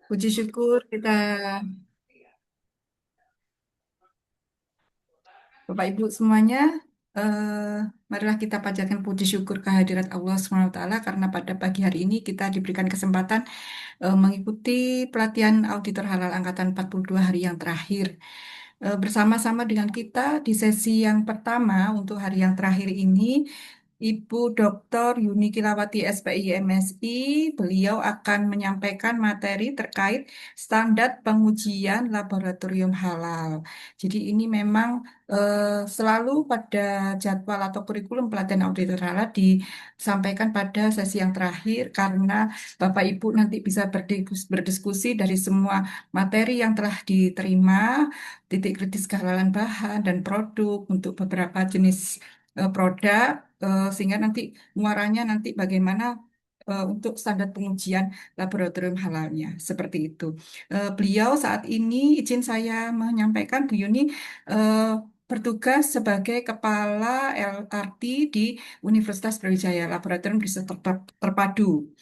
Puji syukur kita, Bapak Ibu semuanya, marilah kita panjatkan puji syukur kehadirat Allah Subhanahu wa Taala karena pada pagi hari ini kita diberikan kesempatan mengikuti pelatihan auditor halal angkatan 42 hari yang terakhir. Bersama-sama dengan kita di sesi yang pertama untuk hari yang terakhir ini, Ibu Dr. Yuni Kilawati SPI MSI, beliau akan menyampaikan materi terkait standar pengujian laboratorium halal. Jadi ini memang selalu pada jadwal atau kurikulum pelatihan auditor halal disampaikan pada sesi yang terakhir karena Bapak Ibu nanti bisa berdiskusi dari semua materi yang telah diterima, titik kritis kehalalan bahan dan produk untuk beberapa jenis produk, sehingga nanti muaranya nanti bagaimana untuk standar pengujian laboratorium halalnya seperti itu. Beliau saat ini izin saya menyampaikan Bu Yuni eh, bertugas sebagai Kepala LRT di Universitas Brawijaya Laboratorium Riset Terpadu.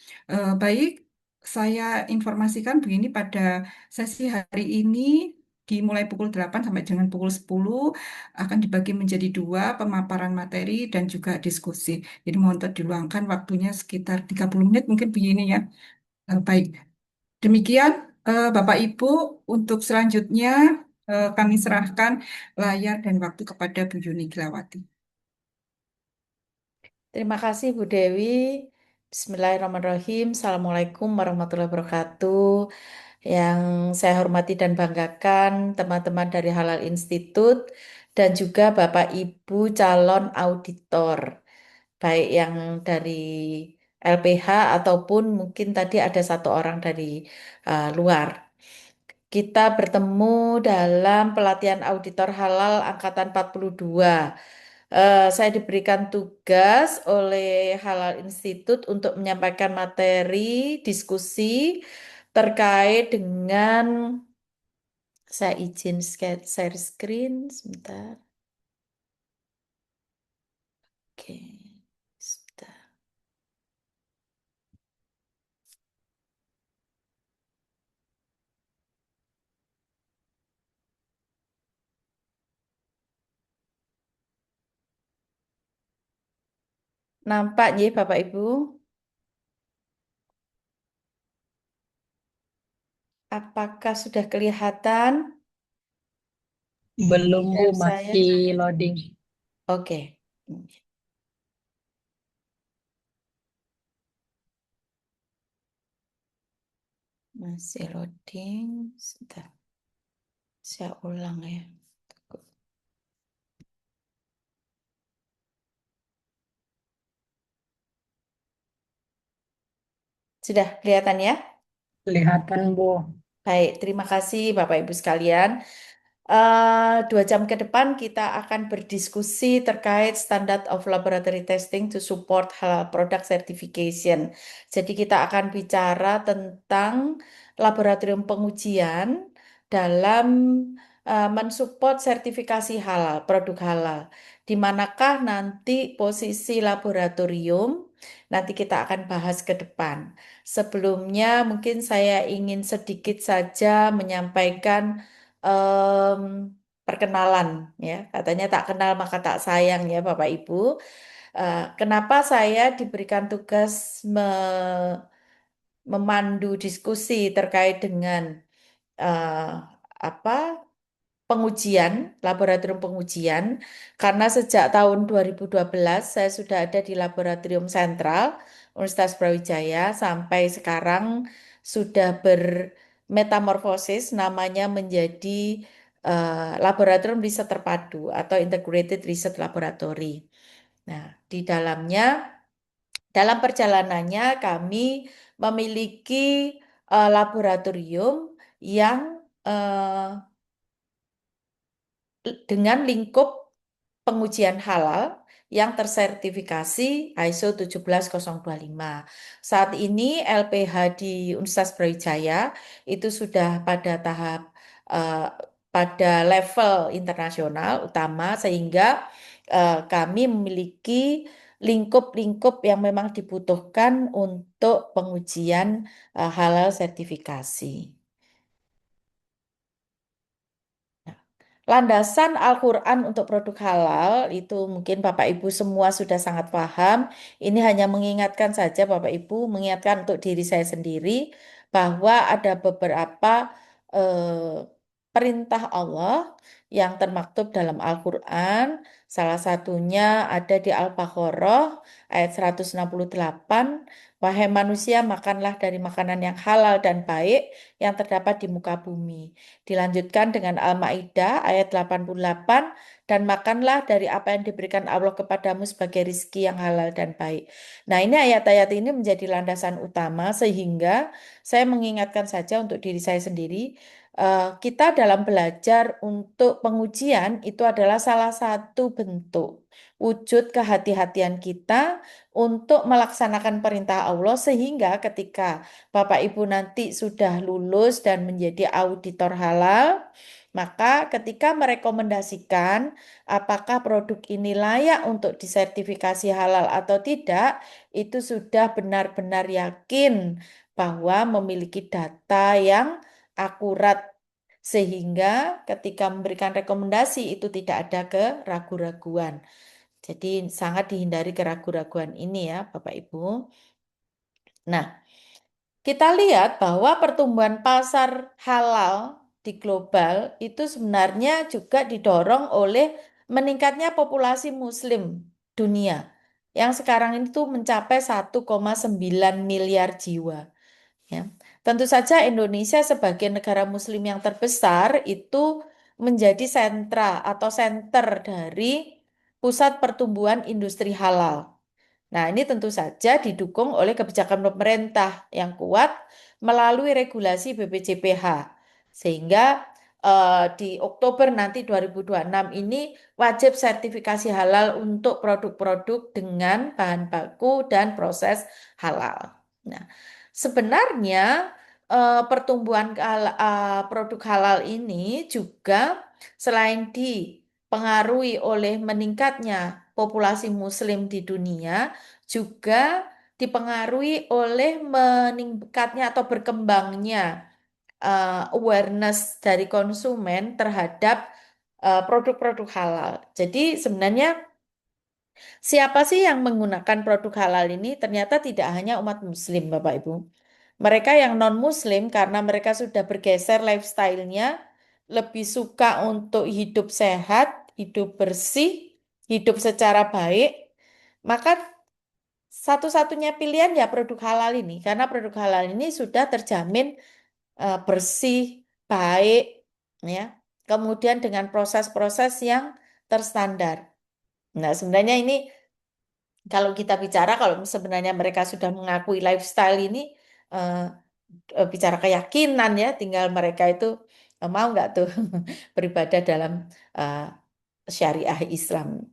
Baik, saya informasikan Bu Yuni pada sesi hari ini dimulai pukul 8 sampai dengan pukul 10 akan dibagi menjadi dua, pemaparan materi dan juga diskusi. Jadi mohon untuk diluangkan waktunya sekitar 30 menit mungkin begini ya. Baik, demikian Bapak Ibu, untuk selanjutnya kami serahkan layar dan waktu kepada Bu Yuni Kilawati. Terima kasih Bu Dewi. Bismillahirrahmanirrahim. Assalamualaikum warahmatullahi wabarakatuh. Yang saya hormati dan banggakan teman-teman dari Halal Institute dan juga Bapak Ibu calon auditor, baik yang dari LPH ataupun mungkin tadi ada satu orang dari luar. Kita bertemu dalam pelatihan auditor halal angkatan 42. Saya diberikan tugas oleh Halal Institute untuk menyampaikan materi diskusi terkait dengan, saya izin share screen sebentar. Oke, sebentar. Nampak ya Bapak Ibu? Apakah sudah kelihatan Belum Bu, share saya? masih loading. Oke. Masih loading. Sebentar. Saya ulang ya. Sudah kelihatan ya? Kelihatan Bu. Baik, terima kasih Bapak Ibu sekalian. 2 jam ke depan kita akan berdiskusi terkait Standard of Laboratory Testing to Support Halal Product Certification. Jadi kita akan bicara tentang laboratorium pengujian dalam mensupport sertifikasi halal, produk halal. Di manakah nanti posisi laboratorium, nanti kita akan bahas ke depan. Sebelumnya mungkin saya ingin sedikit saja menyampaikan em, perkenalan ya. Katanya tak kenal maka tak sayang ya Bapak Ibu. Kenapa saya diberikan tugas memandu diskusi terkait dengan eh, apa pengujian, laboratorium pengujian, karena sejak tahun 2012 saya sudah ada di laboratorium sentral Universitas Brawijaya sampai sekarang sudah bermetamorfosis namanya menjadi Laboratorium Riset Terpadu atau Integrated Research Laboratory. Nah, di dalamnya, dalam perjalanannya kami memiliki laboratorium yang eh, dengan lingkup pengujian halal yang tersertifikasi ISO 17025. Saat ini LPH di Universitas Brawijaya itu sudah pada tahap eh, pada level internasional utama sehingga kami memiliki lingkup-lingkup yang memang dibutuhkan untuk pengujian halal sertifikasi. Landasan Al-Quran untuk produk halal itu mungkin Bapak Ibu semua sudah sangat paham. Ini hanya mengingatkan saja Bapak Ibu, mengingatkan untuk diri saya sendiri bahwa ada beberapa perintah Allah yang termaktub dalam Al-Quran. Salah satunya ada di Al-Baqarah ayat 168. Wahai manusia, makanlah dari makanan yang halal dan baik yang terdapat di muka bumi. Dilanjutkan dengan Al-Maidah ayat 88, dan makanlah dari apa yang diberikan Allah kepadamu sebagai rizki yang halal dan baik. Nah, ini ayat-ayat ini menjadi landasan utama sehingga saya mengingatkan saja untuk diri saya sendiri, kita dalam belajar untuk pengujian itu adalah salah satu bentuk wujud kehati-hatian kita untuk melaksanakan perintah Allah sehingga ketika Bapak Ibu nanti sudah lulus dan menjadi auditor halal, maka ketika merekomendasikan apakah produk ini layak untuk disertifikasi halal atau tidak, itu sudah benar-benar yakin bahwa memiliki data yang akurat sehingga ketika memberikan rekomendasi itu tidak ada keraguan-raguan. Jadi sangat dihindari keraguan-raguan ini ya Bapak Ibu. Nah, kita lihat bahwa pertumbuhan pasar halal di global itu sebenarnya juga didorong oleh meningkatnya populasi Muslim dunia yang sekarang itu mencapai 1,9 miliar jiwa. Ya. Tentu saja Indonesia sebagai negara Muslim yang terbesar itu menjadi sentra atau center dari pusat pertumbuhan industri halal. Nah, ini tentu saja didukung oleh kebijakan pemerintah yang kuat melalui regulasi BPJPH. Sehingga di Oktober nanti 2026 ini wajib sertifikasi halal untuk produk-produk dengan bahan baku dan proses halal. Nah, sebenarnya pertumbuhan produk halal ini juga selain dipengaruhi oleh meningkatnya populasi Muslim di dunia, juga dipengaruhi oleh meningkatnya atau berkembangnya awareness dari konsumen terhadap produk-produk halal. Jadi sebenarnya siapa sih yang menggunakan produk halal ini? Ternyata tidak hanya umat Muslim, Bapak Ibu. Mereka yang non-Muslim karena mereka sudah bergeser lifestyle-nya, lebih suka untuk hidup sehat, hidup bersih, hidup secara baik, maka satu-satunya pilihan ya produk halal ini, karena produk halal ini sudah terjamin bersih, baik, ya. Kemudian dengan proses-proses yang terstandar. Nah, sebenarnya ini kalau kita bicara, kalau sebenarnya mereka sudah mengakui lifestyle ini, eh, bicara keyakinan ya, tinggal mereka itu mau nggak tuh beribadah dalam eh, syariah Islam.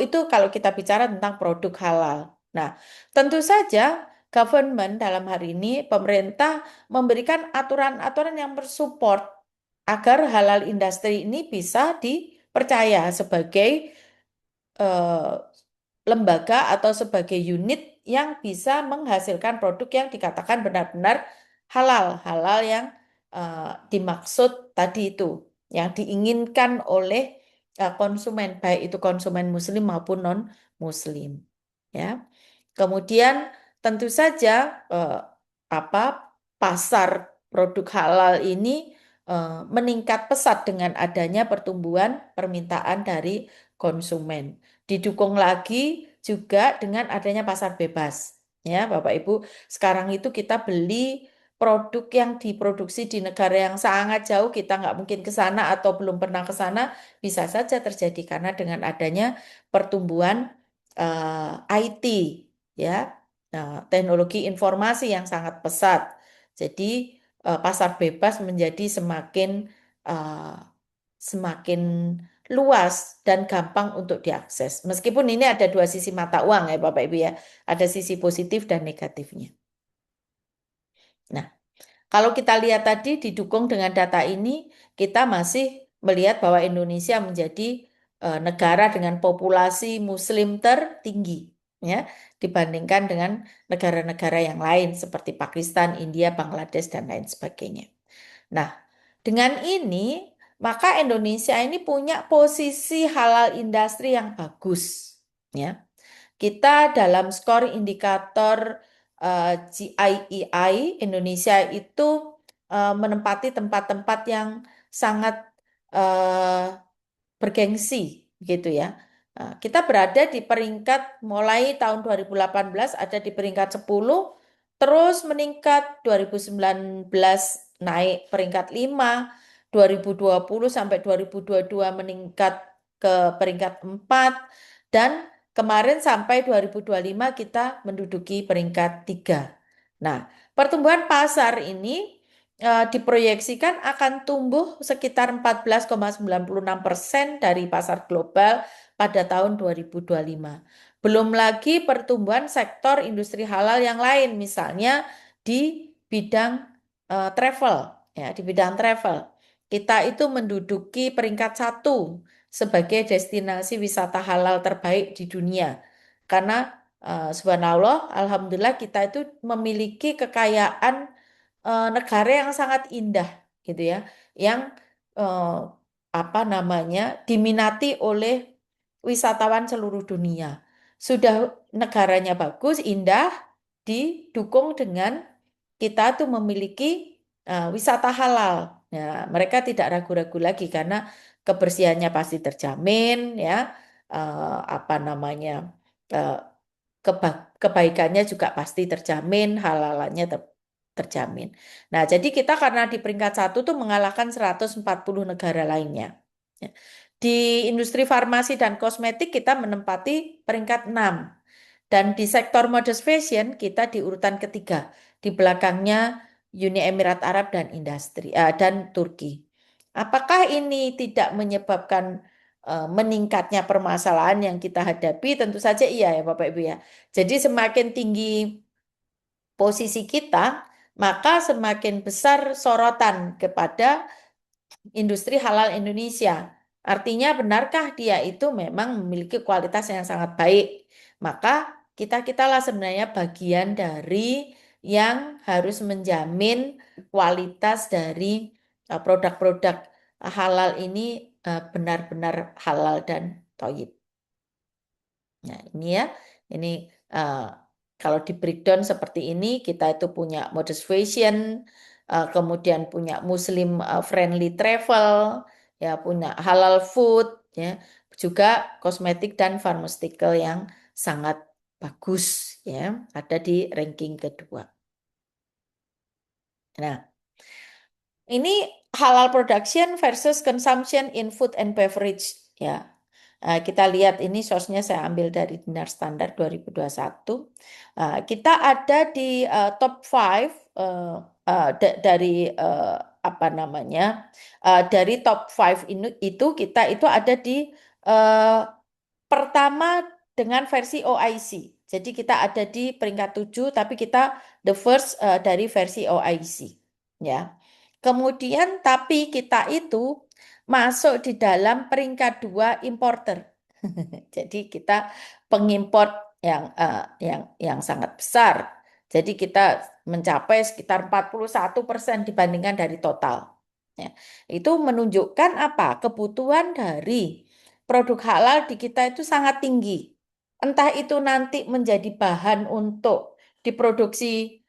Itu kalau kita bicara tentang produk halal. Nah, tentu saja government dalam hari ini pemerintah memberikan aturan-aturan yang bersupport agar halal industri ini bisa dipercaya sebagai eh, lembaga atau sebagai unit yang bisa menghasilkan produk yang dikatakan benar-benar halal, halal yang dimaksud tadi itu, yang diinginkan oleh konsumen, baik itu konsumen Muslim maupun non-Muslim. Ya, kemudian tentu saja eh, apa pasar produk halal ini meningkat pesat dengan adanya pertumbuhan permintaan dari konsumen. Didukung lagi juga dengan adanya pasar bebas. Ya, Bapak Ibu, sekarang itu kita beli produk yang diproduksi di negara yang sangat jauh, kita nggak mungkin ke sana atau belum pernah ke sana, bisa saja terjadi karena dengan adanya pertumbuhan IT, ya, teknologi informasi yang sangat pesat. Jadi pasar bebas menjadi eh, semakin luas dan gampang untuk diakses. Meskipun ini ada dua sisi mata uang ya Bapak Ibu ya. Ada sisi positif dan negatifnya. Nah, kalau kita lihat tadi didukung dengan data ini, kita masih melihat bahwa Indonesia menjadi negara dengan populasi Muslim tertinggi. ya, dibandingkan dengan negara-negara yang lain seperti Pakistan, India, Bangladesh, dan lain sebagainya. Nah, dengan ini, maka Indonesia ini punya posisi halal industri yang bagus. Ya, kita dalam skor indikator GIEI Indonesia itu menempati tempat-tempat yang sangat eh, bergengsi gitu ya. Kita berada di peringkat mulai tahun 2018 ada di peringkat 10, terus meningkat 2019 naik peringkat 5, 2020 sampai 2022 meningkat ke peringkat 4, dan kemarin sampai 2025 kita menduduki peringkat 3. Nah, pertumbuhan pasar ini diproyeksikan akan tumbuh sekitar 14,96% dari pasar global pada tahun 2025. Belum lagi pertumbuhan sektor industri halal yang lain, misalnya di bidang travel, ya, di bidang travel. Kita itu menduduki peringkat 1 sebagai destinasi wisata halal terbaik di dunia. Karena subhanallah, alhamdulillah kita itu memiliki kekayaan negara yang sangat indah gitu ya, yang eh, apa namanya diminati oleh wisatawan seluruh dunia. Sudah negaranya bagus, indah, didukung dengan kita tuh memiliki wisata halal. Nah, mereka tidak ragu-ragu lagi karena kebersihannya pasti terjamin, ya, apa namanya eh, kebaikannya juga pasti terjamin, halalannya terjamin. Nah, jadi kita karena di peringkat 1 tuh mengalahkan 140 negara lainnya. Ya. Di industri farmasi dan kosmetik kita menempati peringkat 6. Dan di sektor modest fashion kita di urutan ketiga. Di belakangnya Uni Emirat Arab dan dan Turki. Apakah ini tidak menyebabkan meningkatnya permasalahan yang kita hadapi? Tentu saja iya ya Bapak Ibu ya. Jadi semakin tinggi posisi kita, maka semakin besar sorotan kepada industri halal Indonesia. Artinya, benarkah dia itu memang memiliki kualitas yang sangat baik? Maka kita-kitalah sebenarnya bagian dari yang harus menjamin kualitas dari produk-produk halal ini benar-benar halal dan thayyib. Nah, ini ya, ini eh, kalau di breakdown seperti ini, kita itu punya modest fashion, kemudian punya Muslim friendly travel, ya punya halal food, ya juga kosmetik dan pharmaceutical yang sangat bagus, ya ada di ranking kedua. Nah, ini halal production versus consumption in food and beverage, ya. Kita lihat ini source-nya saya ambil dari Dinar Standar 2021. Kita ada di top 5 dari apa namanya? Dari top 5 ini itu kita itu ada di uh, pertama dengan versi OIC. Jadi kita ada di peringkat 7 tapi kita the first dari versi OIC, ya. Kemudian tapi kita itu masuk di dalam peringkat 2 importer. Jadi kita pengimpor yang sangat besar. Jadi kita mencapai sekitar 41% dibandingkan dari total. Ya. Itu menunjukkan apa? Kebutuhan dari produk halal di kita itu sangat tinggi. Entah itu nanti menjadi bahan untuk diproduksi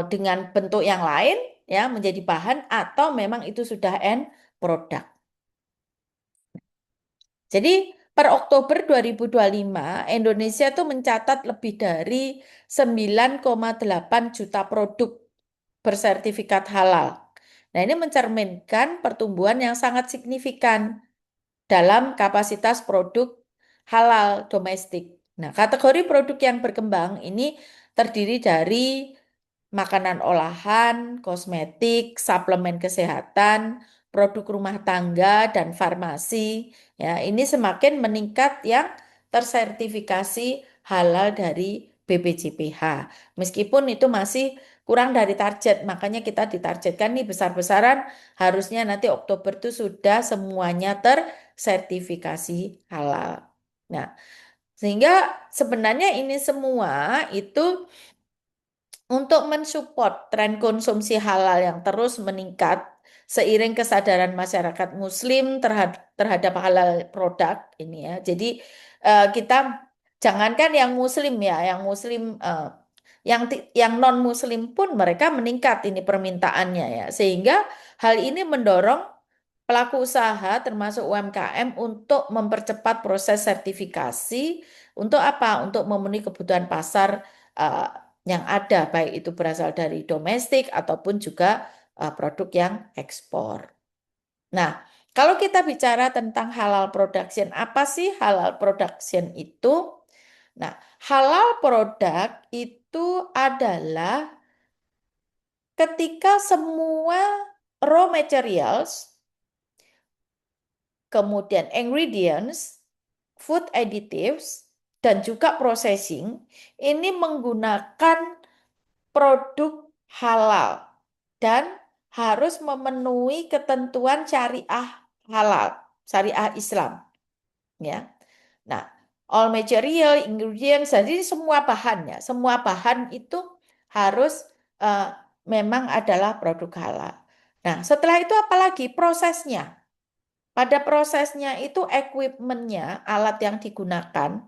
dengan bentuk yang lain, ya menjadi bahan, atau memang itu sudah end product. Jadi per Oktober 2025 Indonesia itu mencatat lebih dari 9,8 juta produk bersertifikat halal. Nah, ini mencerminkan pertumbuhan yang sangat signifikan dalam kapasitas produk halal domestik. Nah, kategori produk yang berkembang ini terdiri dari makanan olahan, kosmetik, suplemen kesehatan, produk rumah tangga, dan farmasi. Ya, ini semakin meningkat yang tersertifikasi halal dari BPJPH. Meskipun itu masih kurang dari target, makanya kita ditargetkan nih besar-besaran, harusnya nanti Oktober itu sudah semuanya tersertifikasi halal. Nah, Sehingga sebenarnya ini semua itu untuk mensupport tren konsumsi halal yang terus meningkat seiring kesadaran masyarakat Muslim terhadap halal produk ini ya. Jadi kita jangankan yang Muslim ya, yang Muslim yang non Muslim pun mereka meningkat ini permintaannya ya. Sehingga hal ini mendorong pelaku usaha termasuk UMKM untuk mempercepat proses sertifikasi untuk apa? Untuk memenuhi kebutuhan pasar eh, yang ada, baik itu berasal dari domestik ataupun juga produk yang ekspor. Nah, kalau kita bicara tentang halal production, apa sih halal production itu? Nah, halal produk itu adalah ketika semua raw materials, kemudian ingredients, food additives, dan juga processing ini menggunakan produk halal dan harus memenuhi ketentuan syariah halal, syariah Islam, ya. Nah, all material ingredients, jadi semua bahan itu harus eh, memang adalah produk halal. Nah, setelah itu apalagi prosesnya? Pada prosesnya itu equipmentnya, alat yang digunakan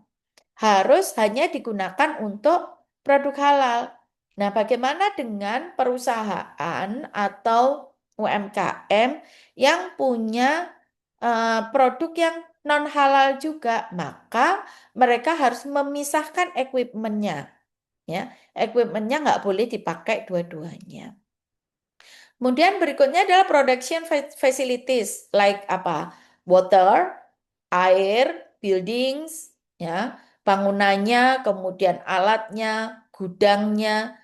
harus hanya digunakan untuk produk halal. Nah, bagaimana dengan perusahaan atau UMKM yang punya produk yang non halal juga? Maka mereka harus memisahkan equipmentnya. Ya, equipmentnya nggak boleh dipakai dua-duanya. Kemudian berikutnya adalah production facilities like apa? Water, air, buildings, ya, bangunannya, kemudian alatnya, gudangnya,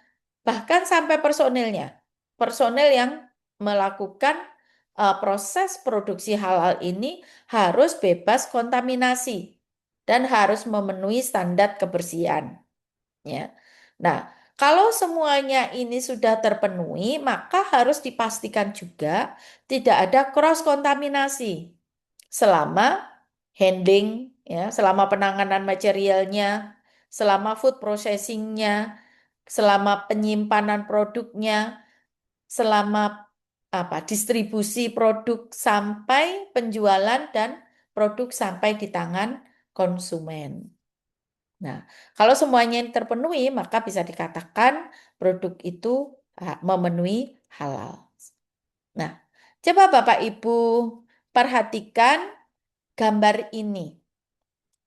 bahkan sampai personilnya. Personil yang melakukan proses produksi halal ini harus bebas kontaminasi dan harus memenuhi standar kebersihan, ya. Nah, kalau semuanya ini sudah terpenuhi, maka harus dipastikan juga tidak ada cross kontaminasi selama handling, ya, selama penanganan materialnya, selama food processingnya, selama penyimpanan produknya, selama apa distribusi produk sampai penjualan dan produk sampai di tangan konsumen. Nah, kalau semuanya ini terpenuhi, maka bisa dikatakan produk itu memenuhi halal. Nah, coba Bapak Ibu perhatikan gambar ini.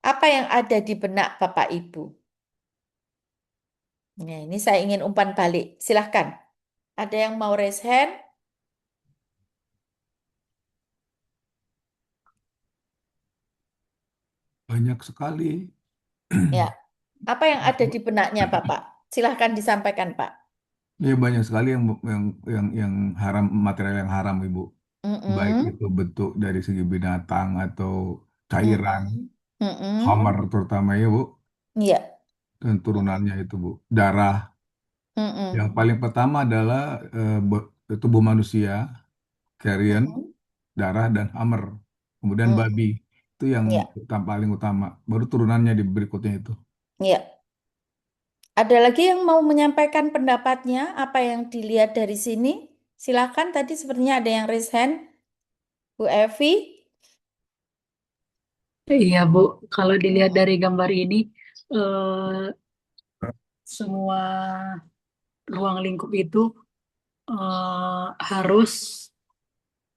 Apa yang ada di benak Bapak Ibu? Nah, ini saya ingin umpan balik. Silahkan. Ada yang mau raise hand? Banyak sekali. Ya. Apa yang ada di benaknya Bapak? Silahkan disampaikan, Pak. Ya banyak sekali yang haram, material yang haram, Ibu. Baik Mm-mm. itu bentuk dari segi binatang atau cairan, Mm-mm. Mm-mm. hammer terutama ya, Bu, Iya. dan turunannya itu, Bu. Darah. Yang Mm-mm. paling pertama adalah tubuh manusia, carrion, Mm-mm. darah dan hammer. Kemudian babi. Mm-mm. Itu yang Iya. paling utama. Baru turunannya di berikutnya itu. Iya. Ada lagi yang mau menyampaikan pendapatnya, apa yang dilihat dari sini? Silakan, tadi sepertinya ada yang raise hand. Bu Evi. Iya, Bu. Kalau dilihat dari gambar ini, eh, semua ruang lingkup itu harus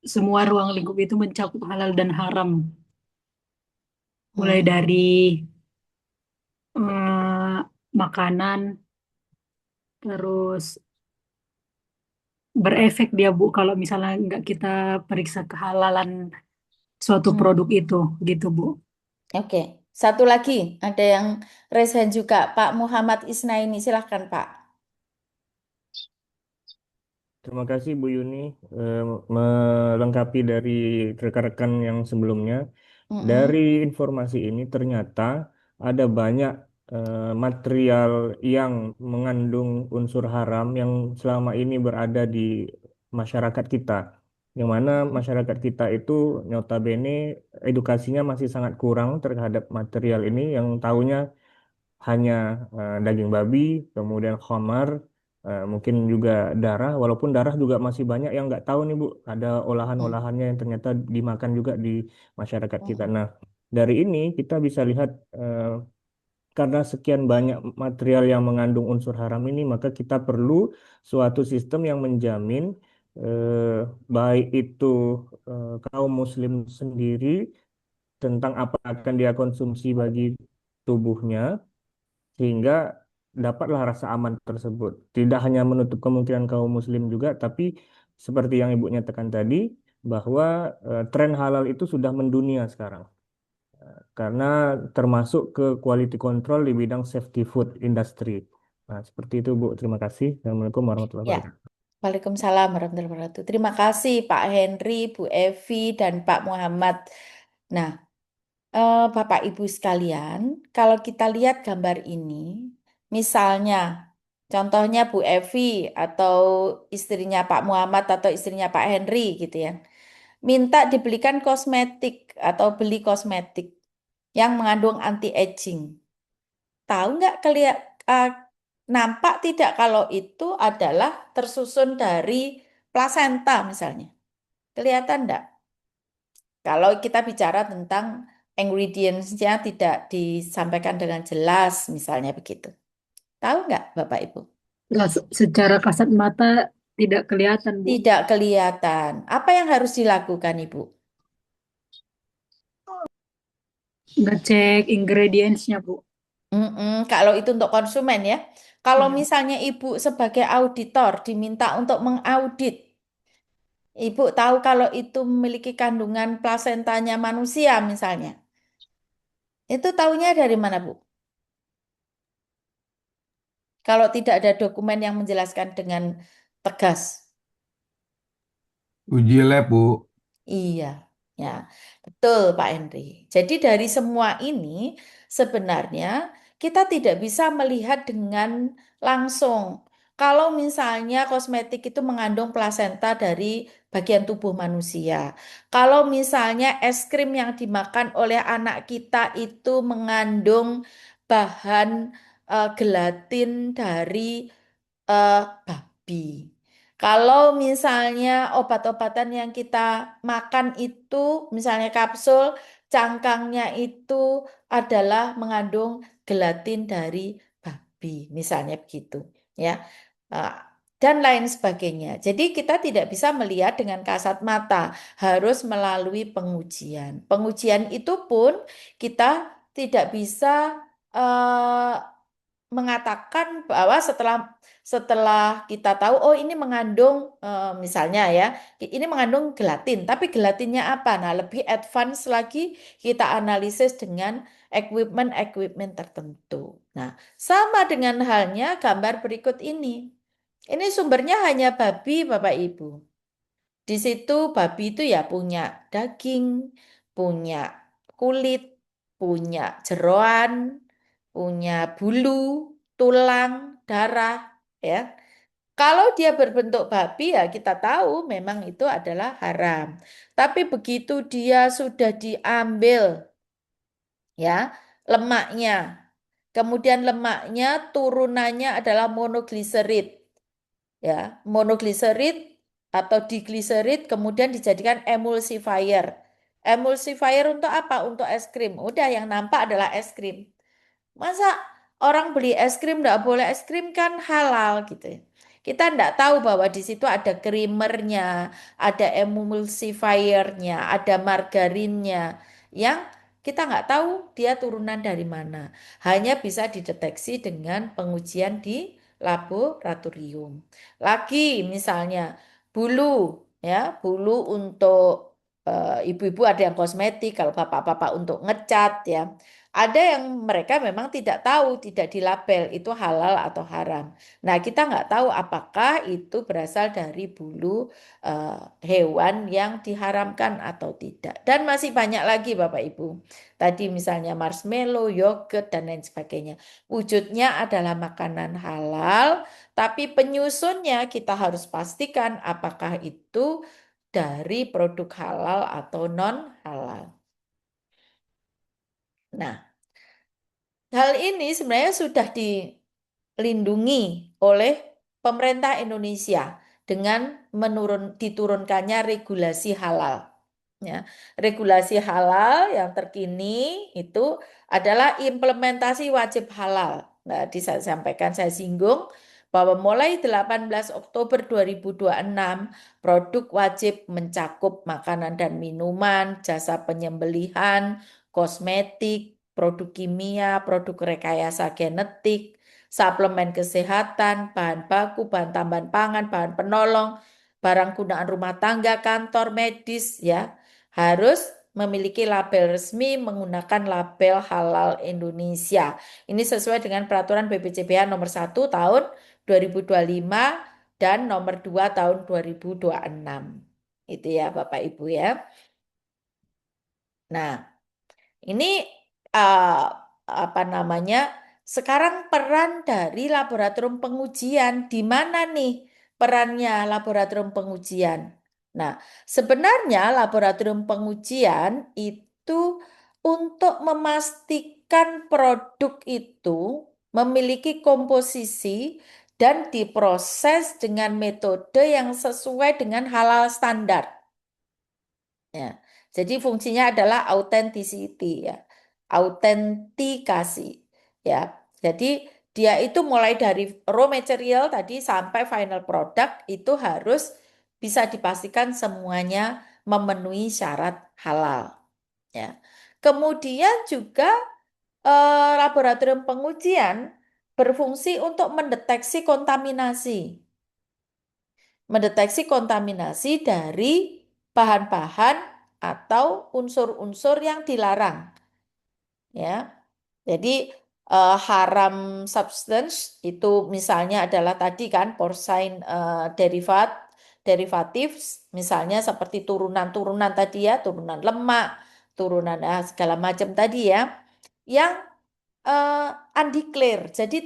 semua ruang lingkup itu mencakup halal dan haram. Mulai Hmm. dari eh, makanan, terus berefek dia, Bu, kalau misalnya nggak kita periksa kehalalan suatu Hmm. produk itu, gitu, Bu. Oke, satu lagi ada yang raise hand juga, Pak Muhammad Isnaini. Silahkan, Pak. Terima kasih Bu Yuni, eh, melengkapi dari rekan-rekan yang sebelumnya. Dari Mm-mm. informasi ini ternyata ada banyak material yang mengandung unsur haram yang selama ini berada di masyarakat kita. yang mana masyarakat kita itu notabene edukasinya masih sangat kurang terhadap material ini, yang tahunya hanya daging babi, kemudian khamar, mungkin juga darah, walaupun darah juga masih banyak yang nggak tahu nih Bu, ada Mm, olahan-olahannya yang ternyata dimakan juga di masyarakat kita. mm, Nah, dari ini kita bisa lihat karena sekian banyak material yang mengandung unsur haram ini, maka kita perlu suatu sistem yang menjamin eh, baik itu kaum muslim sendiri tentang apa akan dia konsumsi bagi tubuhnya, sehingga dapatlah rasa aman tersebut. Tidak hanya menutup kemungkinan kaum muslim juga, tapi seperti yang Ibu nyatakan tadi, bahwa tren halal itu sudah mendunia sekarang. Karena termasuk ke quality control di bidang safety food industry. Nah, seperti itu Bu. Terima kasih. Assalamualaikum warahmatullahi Ya, wabarakatuh. Waalaikumsalam warahmatullahi wabarakatuh. Terima kasih Pak Henry, Bu Evi, dan Pak Muhammad. Nah, Bapak Ibu sekalian, kalau kita lihat gambar ini, misalnya, contohnya Bu Evi atau istrinya Pak Muhammad atau istrinya Pak Henry gitu ya, minta dibelikan kosmetik atau beli kosmetik yang mengandung anti-aging. Tahu nggak nampak tidak kalau itu adalah tersusun dari plasenta misalnya? Kelihatan nggak? Kalau kita bicara tentang ingredients-nya tidak disampaikan dengan jelas, misalnya begitu. Tahu nggak, Bapak Ibu? Ya, secara kasat mata tidak kelihatan, Bu. Tidak kelihatan. Apa yang harus dilakukan, Ibu? Ngecek ingredients-nya, Bu. Kalau itu untuk konsumen ya. Kalau Ya. misalnya Ibu sebagai auditor diminta untuk mengaudit, Ibu tahu kalau itu memiliki kandungan plasentanya manusia misalnya. Itu tahunya dari mana, Bu? Kalau tidak ada dokumen yang menjelaskan dengan tegas. Uji lab, Bu. Iya, ya, betul Pak Henry. Jadi dari semua ini sebenarnya kita tidak bisa melihat dengan langsung. Kalau misalnya kosmetik itu mengandung plasenta dari bagian tubuh manusia. Kalau misalnya es krim yang dimakan oleh anak kita itu mengandung bahan gelatin dari babi. Kalau misalnya obat-obatan yang kita makan itu, misalnya kapsul, cangkangnya itu adalah mengandung gelatin dari babi, misalnya begitu, ya. Eh, Dan lain sebagainya. Jadi kita tidak bisa melihat dengan kasat mata, harus melalui pengujian. Pengujian itu pun kita tidak bisa eh, mengatakan bahwa setelah setelah kita tahu oh ini mengandung misalnya ya ini mengandung gelatin tapi gelatinnya apa nah lebih advance lagi kita analisis dengan equipment tertentu. Nah, sama dengan halnya gambar berikut ini sumbernya hanya babi Bapak Ibu. Di situ babi itu ya punya daging, punya kulit, punya jeroan, punya bulu, tulang, darah, ya. Kalau dia berbentuk babi ya kita tahu memang itu adalah haram. Tapi begitu dia sudah diambil ya lemaknya, kemudian lemaknya turunannya adalah monogliserid ya monogliserid atau digliserid kemudian dijadikan emulsifier. Emulsifier untuk apa? Untuk es krim. Udah yang nampak adalah es krim. Masa orang beli es krim nggak boleh es krim kan halal gitu ya. Kita nggak tahu bahwa di situ ada creamernya, ada emulsifiernya, ada margarinnya yang kita nggak tahu dia turunan dari mana. Hanya bisa dideteksi dengan pengujian di laboratorium. Lagi misalnya bulu ya, bulu untuk ibu-ibu ada yang kosmetik, kalau bapak-bapak untuk ngecat ya. Ada yang mereka memang tidak tahu, tidak dilabel itu halal atau haram. Nah, kita nggak tahu apakah itu berasal dari bulu eh, hewan yang diharamkan atau tidak. Dan masih banyak lagi Bapak Ibu. Tadi misalnya marshmallow, yogurt, dan lain sebagainya. Wujudnya adalah makanan halal, tapi penyusunnya kita harus pastikan apakah itu dari produk halal atau non-halal. Nah, hal ini sebenarnya sudah dilindungi oleh pemerintah Indonesia dengan diturunkannya regulasi halal. Ya, regulasi halal yang terkini itu adalah implementasi wajib halal. Nah, disampaikan saya singgung bahwa mulai 18 Oktober 2026 produk wajib mencakup makanan dan minuman, jasa penyembelihan, kosmetik, produk kimia, produk rekayasa genetik, suplemen kesehatan, bahan baku, bahan tambahan pangan, bahan penolong, barang gunaan rumah tangga, kantor medis, ya, harus memiliki label resmi menggunakan label halal Indonesia. Ini sesuai dengan peraturan BPJPH nomor 1 tahun 2025 dan nomor 2 tahun 2026. Itu ya Bapak Ibu ya. Nah, ini apa namanya? Sekarang peran dari laboratorium pengujian di mana nih perannya laboratorium pengujian? Nah, sebenarnya laboratorium pengujian itu untuk memastikan produk itu memiliki komposisi dan diproses dengan metode yang sesuai dengan halal standar. Ya. Jadi fungsinya adalah authenticity ya. Autentikasi ya. Jadi dia itu mulai dari raw material tadi sampai final product itu harus bisa dipastikan semuanya memenuhi syarat halal ya. Kemudian juga laboratorium pengujian berfungsi untuk mendeteksi kontaminasi dari bahan-bahan atau unsur-unsur yang dilarang ya. Jadi haram substance itu misalnya adalah tadi kan porcine derivatives misalnya seperti turunan-turunan tadi ya, turunan lemak, turunan segala macam tadi ya. Yang undeclared, jadi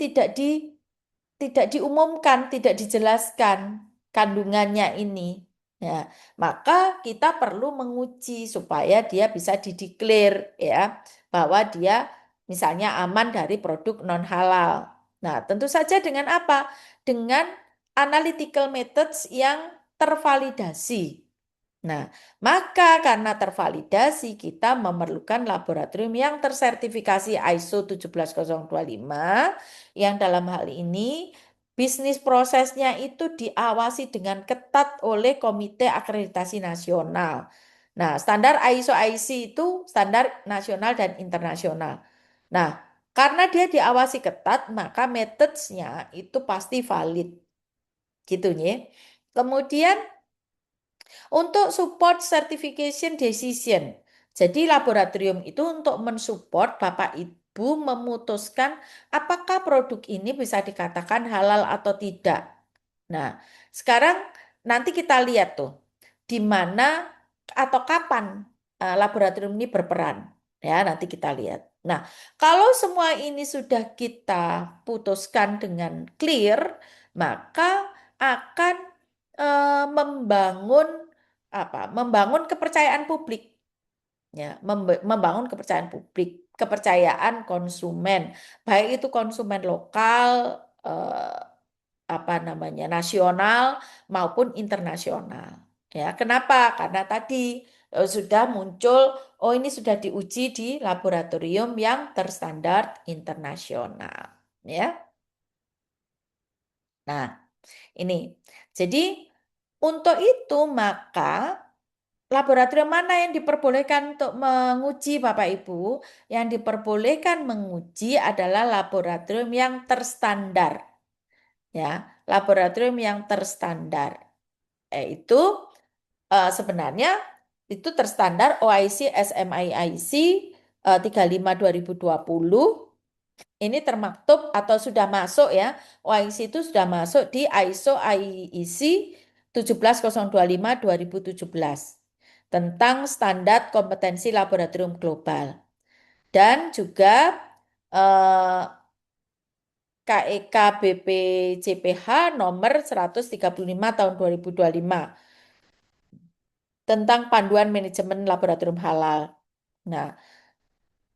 tidak diumumkan, tidak dijelaskan kandungannya ini. Ya, maka kita perlu menguji supaya dia bisa dideklar ya bahwa dia misalnya aman dari produk non halal. Nah, tentu saja dengan apa? Dengan analytical methods yang tervalidasi. Nah, maka karena tervalidasi kita memerlukan laboratorium yang tersertifikasi ISO 17025 yang dalam hal ini bisnis prosesnya itu diawasi dengan ketat oleh Komite Akreditasi Nasional. Nah, standar ISO IC itu standar nasional dan internasional. Nah, karena dia diawasi ketat, maka metodenya itu pasti valid. Gitu ya. Kemudian untuk support certification decision. Jadi laboratorium itu untuk mensupport Bapak Ibu memutuskan apakah produk ini bisa dikatakan halal atau tidak. Nah, sekarang nanti kita lihat tuh di mana atau kapan laboratorium ini berperan. Ya, nanti kita lihat. Nah, kalau semua ini sudah kita putuskan dengan clear, maka akan membangun membangun kepercayaan publik ya, membangun kepercayaan publik, kepercayaan konsumen, baik itu konsumen lokal nasional maupun internasional. Ya, kenapa? Karena tadi sudah muncul, oh ini sudah diuji di laboratorium yang terstandar internasional, ya. Nah, ini. Jadi untuk itu maka laboratorium mana yang diperbolehkan untuk menguji Bapak Ibu? Yang diperbolehkan menguji adalah laboratorium yang terstandar. Ya, laboratorium yang terstandar. Itu sebenarnya itu terstandar OIC SMIIC 35 2020. Ini termaktub atau sudah masuk ya. OIC itu sudah masuk di ISO IEC 17025 2017 tentang standar kompetensi laboratorium global. Dan juga KEK BPJPH nomor 135 tahun 2025. tentang panduan manajemen laboratorium halal. Nah,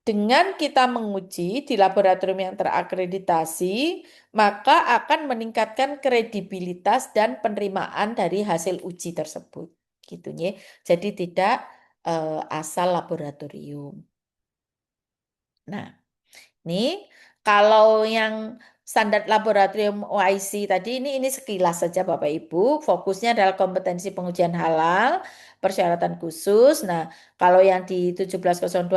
dengan kita menguji di laboratorium yang terakreditasi, maka akan meningkatkan kredibilitas dan penerimaan dari hasil uji tersebut. Gitu ya. Jadi tidak asal laboratorium. Nah, ini kalau yang standar laboratorium OIC tadi ini sekilas saja Bapak Ibu. Fokusnya adalah kompetensi pengujian halal, persyaratan khusus. Nah, kalau yang di 17025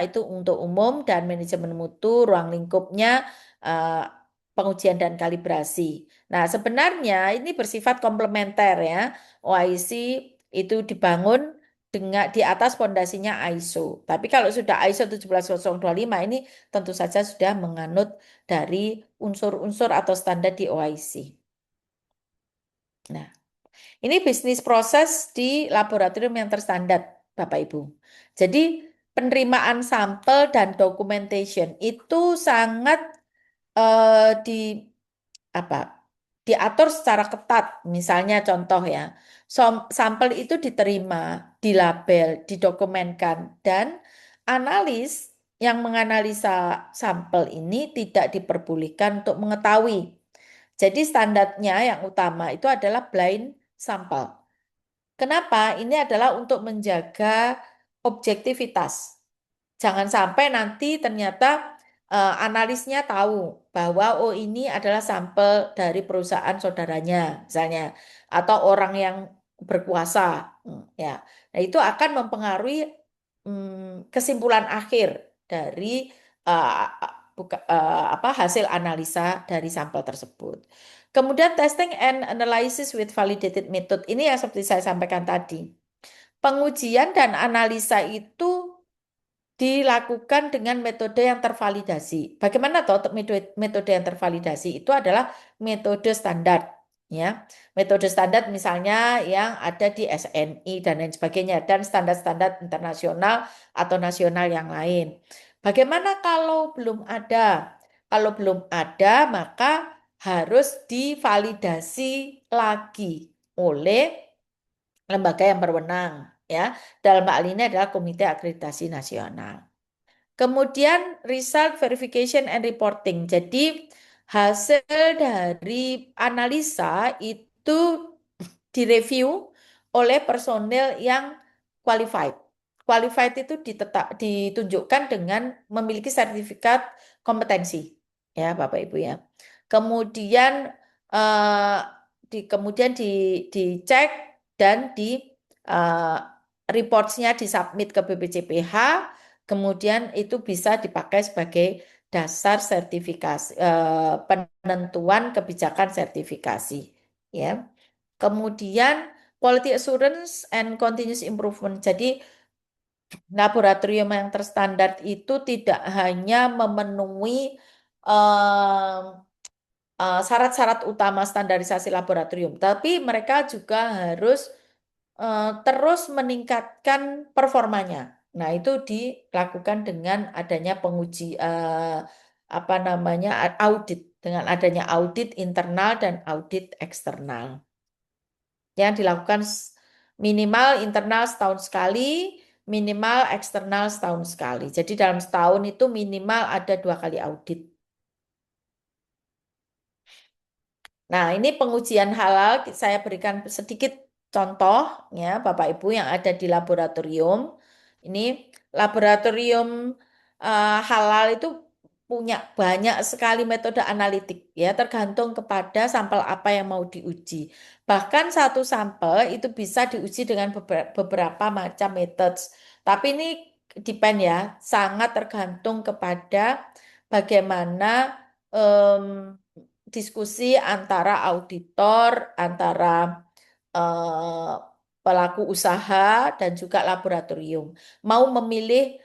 itu untuk umum dan manajemen mutu, ruang lingkupnya eh, pengujian dan kalibrasi. Nah, sebenarnya ini bersifat komplementer ya. OIC itu dibangun dengan di atas fondasinya ISO. Tapi kalau sudah ISO 17025 ini tentu saja sudah menganut dari unsur-unsur atau standar di OIC. Nah, ini bisnis proses di laboratorium yang terstandar, Bapak Ibu. Jadi penerimaan sampel dan documentation itu sangat di apa diatur secara ketat. Misalnya contoh ya, sampel itu diterima, dilabel, didokumenkan, dan analis yang menganalisa sampel ini tidak diperbolehkan untuk mengetahui. Jadi standarnya yang utama itu adalah blind sampel. Kenapa? Ini adalah untuk menjaga objektivitas. Jangan sampai nanti ternyata analisnya tahu bahwa oh ini adalah sampel dari perusahaan saudaranya misalnya atau orang yang berkuasa ya. Nah, itu akan mempengaruhi kesimpulan akhir dari hasil analisa dari sampel tersebut. Kemudian testing and analysis with validated method ini yang seperti saya sampaikan tadi. Pengujian dan analisa itu dilakukan dengan metode yang tervalidasi. Bagaimana toh metode yang tervalidasi? Itu adalah metode standar, ya. Metode standar misalnya yang ada di SNI dan lain sebagainya dan standar-standar internasional atau nasional yang lain. Bagaimana kalau belum ada? Kalau belum ada, maka harus divalidasi lagi oleh lembaga yang berwenang, ya. Dalam hal ini adalah Komite Akreditasi Nasional. Kemudian result verification and reporting. Jadi hasil dari analisa itu direview oleh personil yang qualified. Qualified itu ditunjukkan dengan memiliki sertifikat kompetensi, ya Bapak Ibu ya. Kemudian dicek dan reportsnya disubmit ke BPCPH. Kemudian itu bisa dipakai sebagai dasar sertifikasi penentuan kebijakan sertifikasi, ya. Kemudian quality assurance and continuous improvement. Jadi laboratorium yang terstandar itu tidak hanya memenuhi syarat-syarat utama standarisasi laboratorium, tapi mereka juga harus terus meningkatkan performanya. Nah, itu dilakukan dengan adanya audit, dengan adanya audit internal dan audit eksternal. Yang dilakukan minimal internal setahun sekali, minimal eksternal setahun sekali. Jadi dalam setahun itu minimal ada 2 kali audit. Nah, ini pengujian halal saya berikan sedikit contoh ya Bapak Ibu yang ada di laboratorium. Ini laboratorium halal itu punya banyak sekali metode analitik ya tergantung kepada sampel apa yang mau diuji. Bahkan satu sampel itu bisa diuji dengan beberapa macam metode. Tapi ini depend ya, sangat tergantung kepada bagaimana diskusi antara auditor, antara pelaku usaha dan juga laboratorium. Mau memilih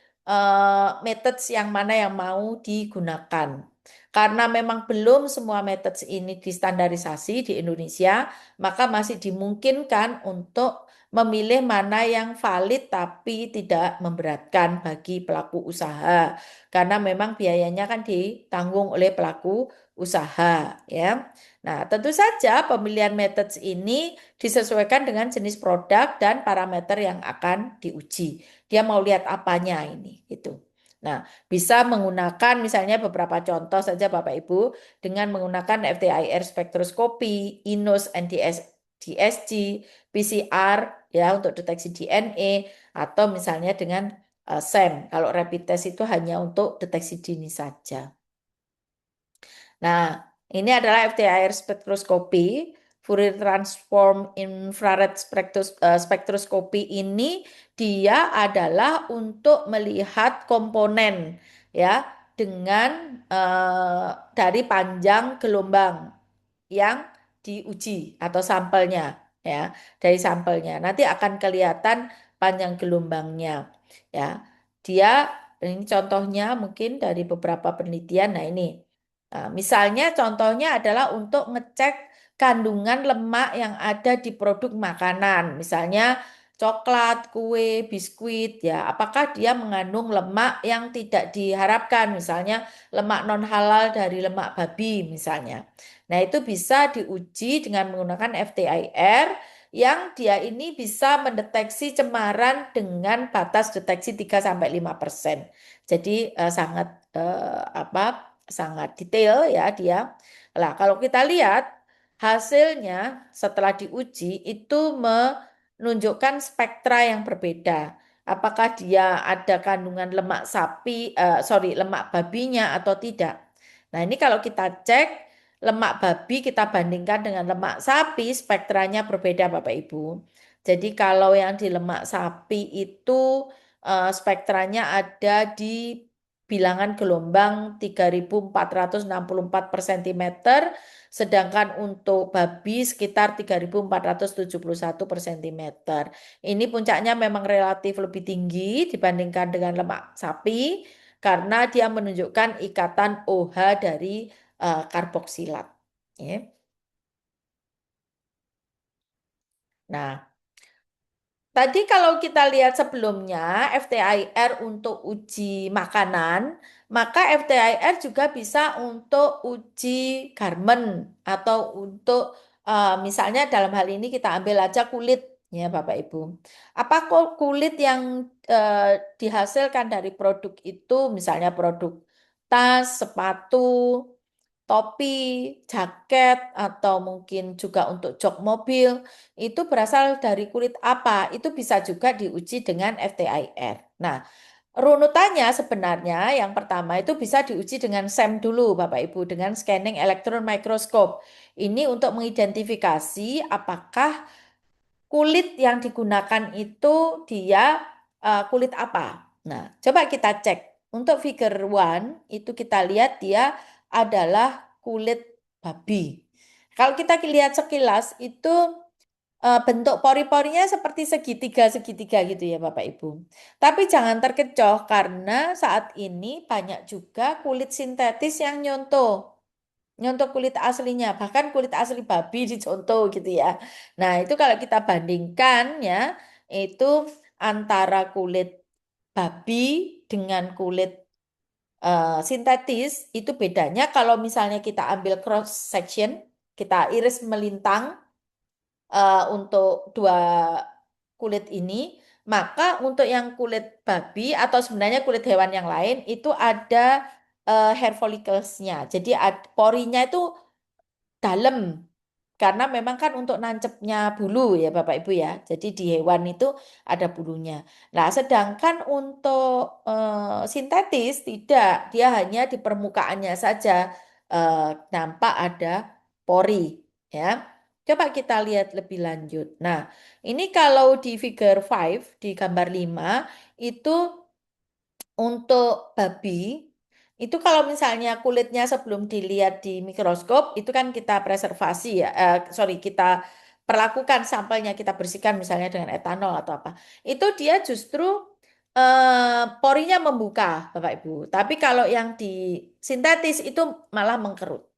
metode yang mana yang mau digunakan. Karena memang belum semua metode ini distandarisasi di Indonesia, maka masih dimungkinkan untuk memilih mana yang valid tapi tidak memberatkan bagi pelaku usaha. Karena memang biayanya kan ditanggung oleh pelaku usaha ya. Nah, tentu saja pemilihan methods ini disesuaikan dengan jenis produk dan parameter yang akan diuji. Dia mau lihat apanya ini gitu. Nah, bisa menggunakan misalnya beberapa contoh saja Bapak Ibu dengan menggunakan FTIR spektroskopi, INOS NDS DSG, PCR ya untuk deteksi DNA atau misalnya dengan SEM. Kalau rapid test itu hanya untuk deteksi dini saja. Nah, ini adalah FTIR spektroskopi, Fourier Transform Infrared Spektroskopi ini dia adalah untuk melihat komponen ya dengan dari panjang gelombang yang diuji atau sampelnya ya dari sampelnya nanti akan kelihatan panjang gelombangnya ya dia ini contohnya mungkin dari beberapa penelitian. Nah ini misalnya contohnya adalah untuk ngecek kandungan lemak yang ada di produk makanan misalnya coklat, kue, biskuit ya apakah dia mengandung lemak yang tidak diharapkan misalnya lemak non halal dari lemak babi misalnya. Nah, itu bisa diuji dengan menggunakan FTIR yang dia ini bisa mendeteksi cemaran dengan batas deteksi 3-5%. Jadi sangat detail ya dia. Nah, kalau kita lihat hasilnya setelah diuji itu menunjukkan spektra yang berbeda. Apakah dia ada kandungan lemak lemak babinya atau tidak. Nah, ini kalau kita cek lemak babi kita bandingkan dengan lemak sapi, spektranya berbeda Bapak Ibu. Jadi kalau yang di lemak sapi itu spektranya ada di bilangan gelombang 3.464 per centimeter, sedangkan untuk babi sekitar 3.471 per centimeter. Ini puncaknya memang relatif lebih tinggi dibandingkan dengan lemak sapi karena dia menunjukkan ikatan OH dari karboksilat. Ya. Nah, tadi kalau kita lihat sebelumnya FTIR untuk uji makanan, maka FTIR juga bisa untuk uji garmen atau untuk misalnya dalam hal ini kita ambil aja kulit ya Bapak Ibu. Apa kok kulit yang dihasilkan dari produk itu misalnya produk tas, sepatu, topi, jaket, atau mungkin juga untuk jok mobil, itu berasal dari kulit apa? Itu bisa juga diuji dengan FTIR. Nah, runutannya sebenarnya yang pertama itu bisa diuji dengan SEM dulu, Bapak Ibu, dengan scanning elektron mikroskop. Ini untuk mengidentifikasi apakah kulit yang digunakan itu dia kulit apa. Nah, coba kita cek. Untuk figure one itu kita lihat dia adalah kulit babi. Kalau kita lihat sekilas itu bentuk pori-porinya seperti segitiga-segitiga gitu ya Bapak Ibu. Tapi jangan terkecoh karena saat ini banyak juga kulit sintetis yang nyontoh kulit aslinya, bahkan kulit asli babi dicontoh gitu ya. Nah, itu kalau kita bandingkan ya, itu antara kulit babi dengan kulit sintetis, itu bedanya kalau misalnya kita ambil cross section, kita iris melintang untuk dua kulit ini, maka untuk yang kulit babi atau sebenarnya kulit hewan yang lain itu ada hair follicles-nya. Jadi porinya itu dalam karena memang kan untuk nancepnya bulu ya Bapak Ibu ya. Jadi di hewan itu ada bulunya. Nah, sedangkan untuk sintetis tidak, dia hanya di permukaannya saja nampak ada pori ya. Coba kita lihat lebih lanjut. Nah, ini kalau di figure 5 di gambar 5 itu untuk babi itu kalau misalnya kulitnya sebelum dilihat di mikroskop itu kan kita preservasi ya, kita perlakukan sampelnya kita bersihkan misalnya dengan etanol atau apa. Itu dia justru porinya membuka Bapak Ibu. Tapi kalau yang di sintetis itu malah mengkerut.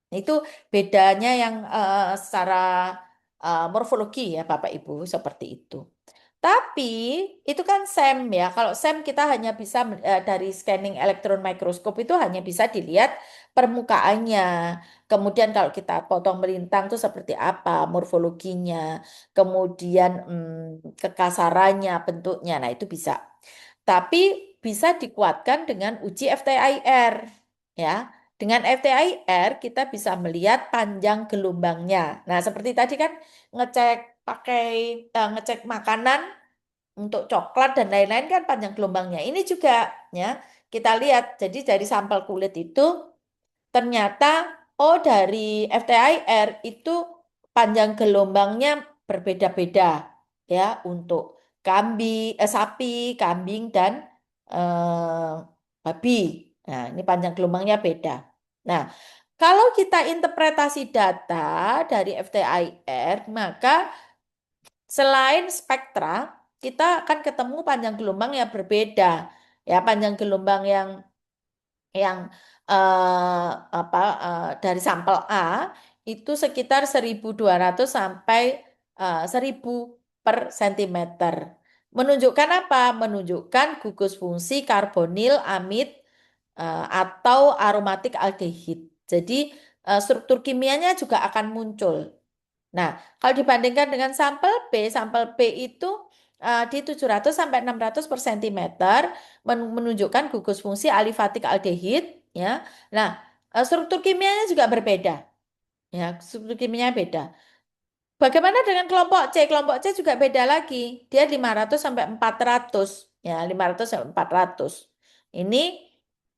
Itu bedanya yang secara morfologi ya Bapak Ibu seperti itu. Tapi itu kan SEM ya. Kalau SEM kita hanya bisa dari scanning elektron mikroskop itu hanya bisa dilihat permukaannya. Kemudian kalau kita potong melintang itu seperti apa morfologinya, kemudian kekasarannya, bentuknya. Nah, itu bisa. Tapi bisa dikuatkan dengan uji FTIR, ya. Dengan FTIR kita bisa melihat panjang gelombangnya. Nah, seperti tadi kan ngecek pakai ngecek makanan untuk coklat dan lain-lain kan panjang gelombangnya. Ini juga ya kita lihat. Jadi dari sampel kulit itu ternyata dari FTIR itu panjang gelombangnya berbeda-beda ya untuk sapi, kambing dan eh, babi. Nah, ini panjang gelombangnya beda. Nah, kalau kita interpretasi data dari FTIR, maka selain spektra, kita akan ketemu panjang gelombang yang berbeda. Ya, panjang gelombang yang dari sampel A itu sekitar 1.200 sampai 1.000 per sentimeter. Menunjukkan apa? Menunjukkan gugus fungsi karbonil amid atau aromatik aldehid. Jadi struktur kimianya juga akan muncul. Nah, kalau dibandingkan dengan sampel B itu di 700 sampai 600 per sentimeter menunjukkan gugus fungsi alifatik aldehid ya. Nah, struktur kimianya juga berbeda ya, struktur kimianya beda. Bagaimana dengan kelompok C? Kelompok C juga beda lagi. Dia 500 sampai 400 ya, 500 sampai 400. Ini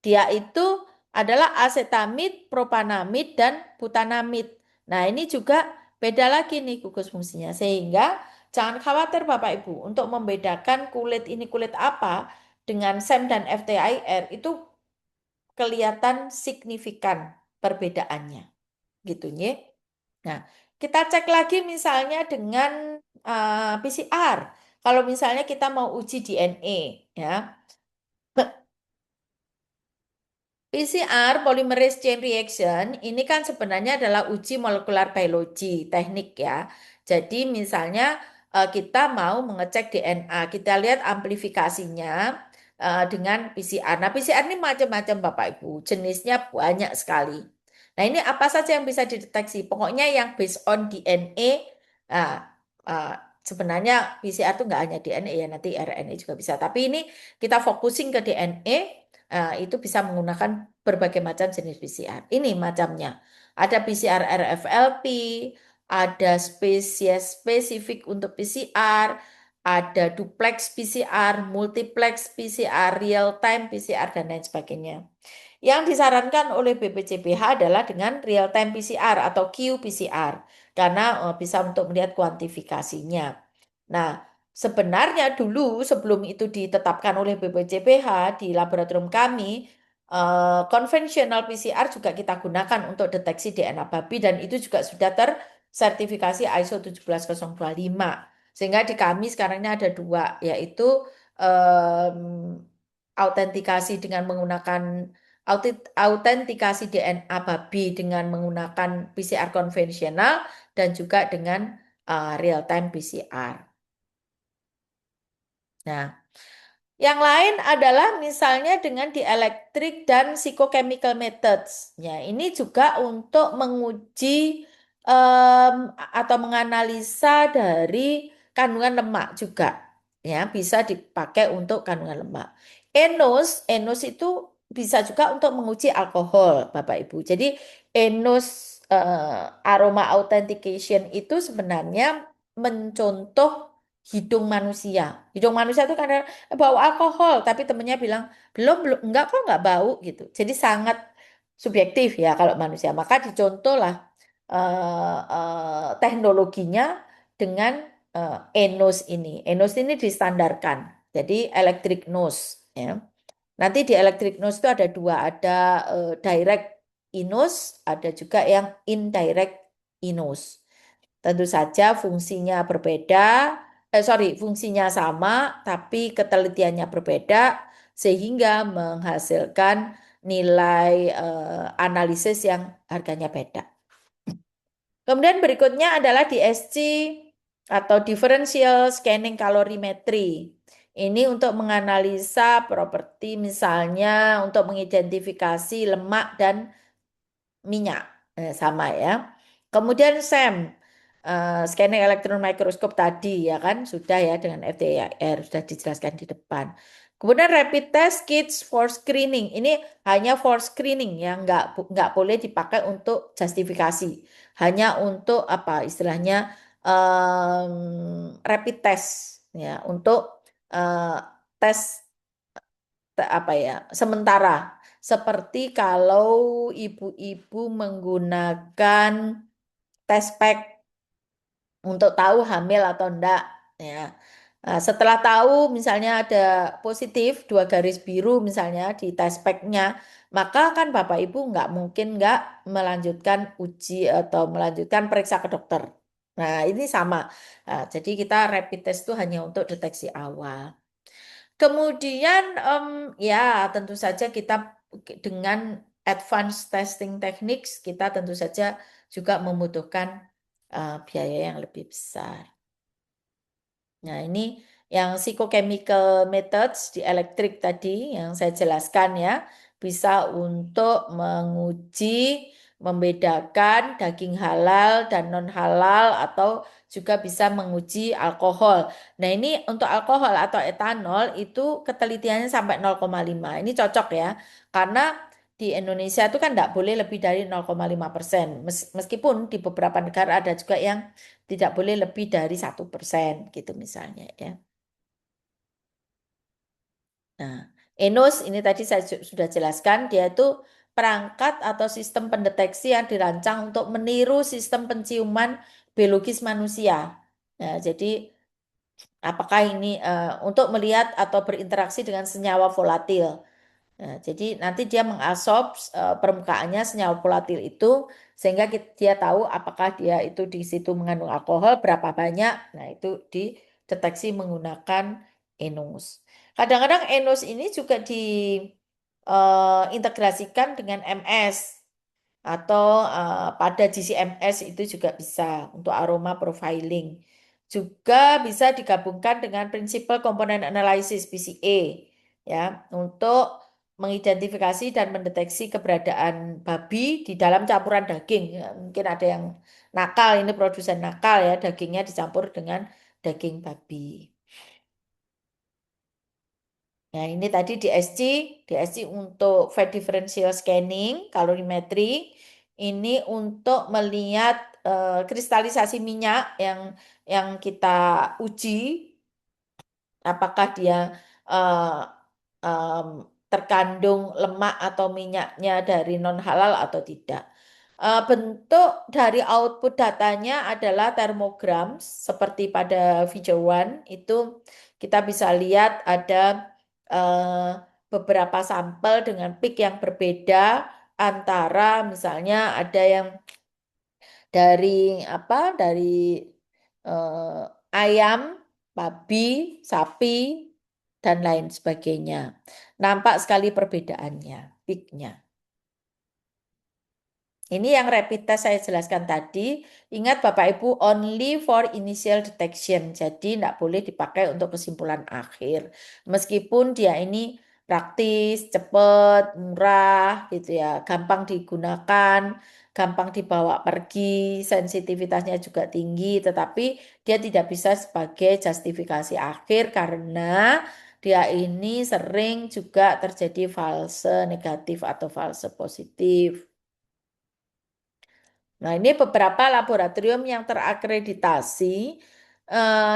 dia itu adalah asetamid, propanamid dan butanamid. Nah, ini juga beda lagi nih gugus fungsinya. Sehingga jangan khawatir Bapak Ibu untuk membedakan kulit ini kulit apa dengan SEM dan FTIR itu kelihatan signifikan perbedaannya. Gitu ya. Nah, kita cek lagi misalnya dengan PCR. Kalau misalnya kita mau uji DNA, ya. PCR, polymerase chain reaction, ini kan sebenarnya adalah uji molekular biologi, teknik ya. Jadi misalnya kita mau mengecek DNA, kita lihat amplifikasinya dengan PCR. Nah, PCR ini macam-macam Bapak Ibu, jenisnya banyak sekali. Nah, ini apa saja yang bisa dideteksi? Pokoknya yang based on DNA, nah, uh, sebenarnya PCR itu nggak hanya DNA ya, nanti RNA juga bisa. Tapi ini kita fokusin ke DNA, itu bisa menggunakan berbagai macam jenis PCR. Ini macamnya. Ada PCR RFLP, ada spesies spesifik untuk PCR, ada duplex PCR, multiplex PCR, real time PCR, dan lain sebagainya. Yang disarankan oleh BPJPH adalah dengan real time PCR atau qPCR karena bisa untuk melihat kuantifikasinya. Nah, sebenarnya dulu sebelum itu ditetapkan oleh BPJPH di laboratorium kami, konvensional PCR juga kita gunakan untuk deteksi DNA babi dan itu juga sudah tersertifikasi ISO 17025. Sehingga di kami sekarang ini ada dua, yaitu autentikasi dengan menggunakan autentikasi DNA babi dengan menggunakan PCR konvensional dan juga dengan real time PCR. Nah, yang lain adalah misalnya dengan dielectric dan physicochemical methods. Ya, ini juga untuk menguji atau menganalisa dari kandungan lemak juga. Ya, bisa dipakai untuk kandungan lemak. ENOS itu bisa juga untuk menguji alkohol, Bapak Ibu. Jadi ENOS aroma authentication itu sebenarnya mencontoh hidung manusia. Hidung manusia itu karena bau alkohol, tapi temennya bilang belum enggak kok enggak bau gitu. Jadi sangat subjektif ya kalau manusia. Maka dicontohlah teknologinya dengan ENOS ini. ENOS ini distandarkan. Jadi electric nose ya. Nanti di electric nose itu ada dua, ada direct iNose, ada juga yang indirect iNose. Tentu saja fungsinya berbeda, fungsinya sama, tapi ketelitiannya berbeda, sehingga menghasilkan nilai analisis yang harganya beda. Kemudian berikutnya adalah DSC atau Differential Scanning Calorimetry. Ini untuk menganalisa properti misalnya untuk mengidentifikasi lemak dan minyak. Sama ya. Kemudian SEM, scanning elektron mikroskop tadi ya kan sudah ya dengan FTIR sudah dijelaskan di depan. Kemudian rapid test kits for screening ini hanya for screening ya nggak boleh dipakai untuk justifikasi, hanya untuk apa istilahnya rapid test ya untuk tes apa ya sementara seperti kalau ibu-ibu menggunakan tes pack untuk tahu hamil atau enggak ya. Nah, setelah tahu misalnya ada positif 2 garis biru misalnya di tes pack-nya, maka kan Bapak Ibu nggak mungkin nggak melanjutkan uji atau melanjutkan periksa ke dokter. Nah ini sama. Nah, jadi kita rapid test itu hanya untuk deteksi awal. Kemudian ya tentu saja kita dengan advanced testing techniques kita tentu saja juga membutuhkan biaya yang lebih besar. Nah ini yang psychochemical methods di elektrik tadi yang saya jelaskan ya bisa untuk menguji membedakan daging halal dan non halal atau juga bisa menguji alkohol. Nah ini untuk alkohol atau etanol itu ketelitiannya sampai 0,5. Ini cocok ya karena di Indonesia itu kan tidak boleh lebih dari 0,5%. Meskipun di beberapa negara ada juga yang tidak boleh lebih dari 1% gitu misalnya ya. Nah, ENOS ini tadi saya sudah jelaskan dia itu perangkat atau sistem pendeteksi yang dirancang untuk meniru sistem penciuman biologis manusia. Nah, jadi apakah ini untuk melihat atau berinteraksi dengan senyawa volatil. Nah, jadi nanti dia mengadsorb permukaannya senyawa volatil itu sehingga dia tahu apakah dia itu di situ mengandung alkohol berapa banyak. Nah, itu dideteksi menggunakan ENOS. Kadang-kadang ENOS ini juga diintegrasikan dengan MS atau pada GCMS itu juga bisa untuk aroma profiling. Juga bisa digabungkan dengan Principal Component Analysis PCA ya untuk mengidentifikasi dan mendeteksi keberadaan babi di dalam campuran daging. Ya, mungkin ada yang nakal, ini produsen nakal ya, dagingnya dicampur dengan daging babi. Nah, ini tadi DSC untuk fat differential scanning, kalorimetri. Ini untuk melihat kristalisasi minyak yang kita uji, apakah dia terkandung lemak atau minyaknya dari non halal atau tidak. Bentuk dari output datanya adalah termogram seperti pada figure 1 itu kita bisa lihat ada beberapa sampel dengan peak yang berbeda antara misalnya ada yang dari apa dari ayam, babi, sapi dan lain sebagainya. Nampak sekali perbedaannya, peaknya. Ini yang rapid test saya jelaskan tadi. Ingat Bapak Ibu, only for initial detection. Jadi tidak boleh dipakai untuk kesimpulan akhir. Meskipun dia ini praktis, cepat, murah, gitu ya, gampang digunakan, gampang dibawa pergi, sensitivitasnya juga tinggi, tetapi dia tidak bisa sebagai justifikasi akhir karena dia ini sering juga terjadi false negatif atau false positif. Nah, ini beberapa laboratorium yang terakreditasi.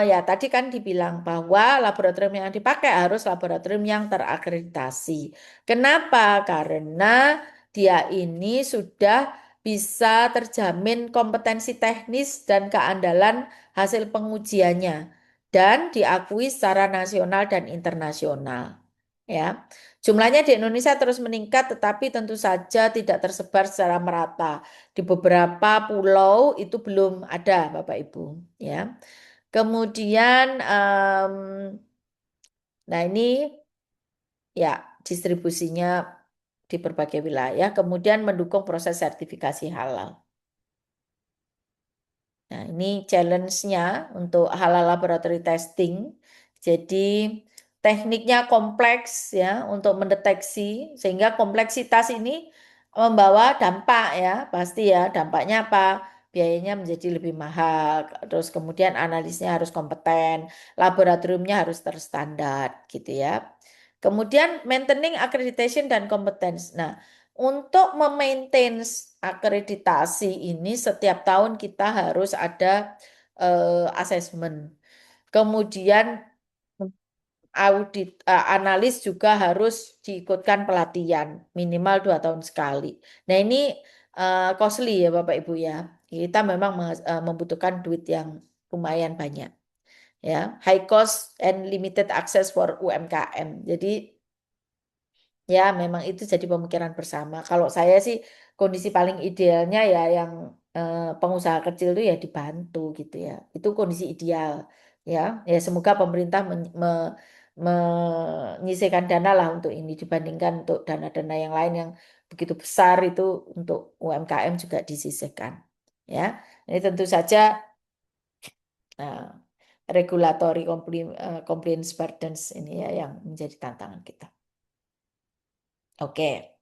Ya, tadi kan dibilang bahwa laboratorium yang dipakai harus laboratorium yang terakreditasi. Kenapa? Karena dia ini sudah bisa terjamin kompetensi teknis dan keandalan hasil pengujiannya dan diakui secara nasional dan internasional. Ya, jumlahnya di Indonesia terus meningkat, tetapi tentu saja tidak tersebar secara merata. Di beberapa pulau itu belum ada, Bapak Ibu. Ya, kemudian, nah ini ya distribusinya di berbagai wilayah. Kemudian mendukung proses sertifikasi halal. Nah, ini challenge-nya untuk halal laboratory testing. Jadi tekniknya kompleks ya untuk mendeteksi sehingga kompleksitas ini membawa dampak ya, pasti ya. Dampaknya apa? Biayanya menjadi lebih mahal. Terus kemudian analisnya harus kompeten, laboratoriumnya harus terstandar gitu ya. Kemudian maintaining accreditation dan competence. Nah, untuk memaintain akreditasi ini setiap tahun kita harus ada assessment. Kemudian analis juga harus diikutkan pelatihan minimal 2 tahun sekali. Nah ini costly ya Bapak Ibu ya. Kita memang membutuhkan duit yang lumayan banyak ya. High cost and limited access for UMKM. Jadi ya memang itu jadi pemikiran bersama. Kalau saya sih kondisi paling idealnya ya yang pengusaha kecil itu ya dibantu gitu ya. Itu kondisi ideal ya. Ya semoga pemerintah menyisihkan dana lah untuk ini dibandingkan untuk dana-dana yang lain yang begitu besar itu untuk UMKM juga disisihkan. Ya, ini tentu saja regulatory compliance burdens ini ya yang menjadi tantangan kita. Oke.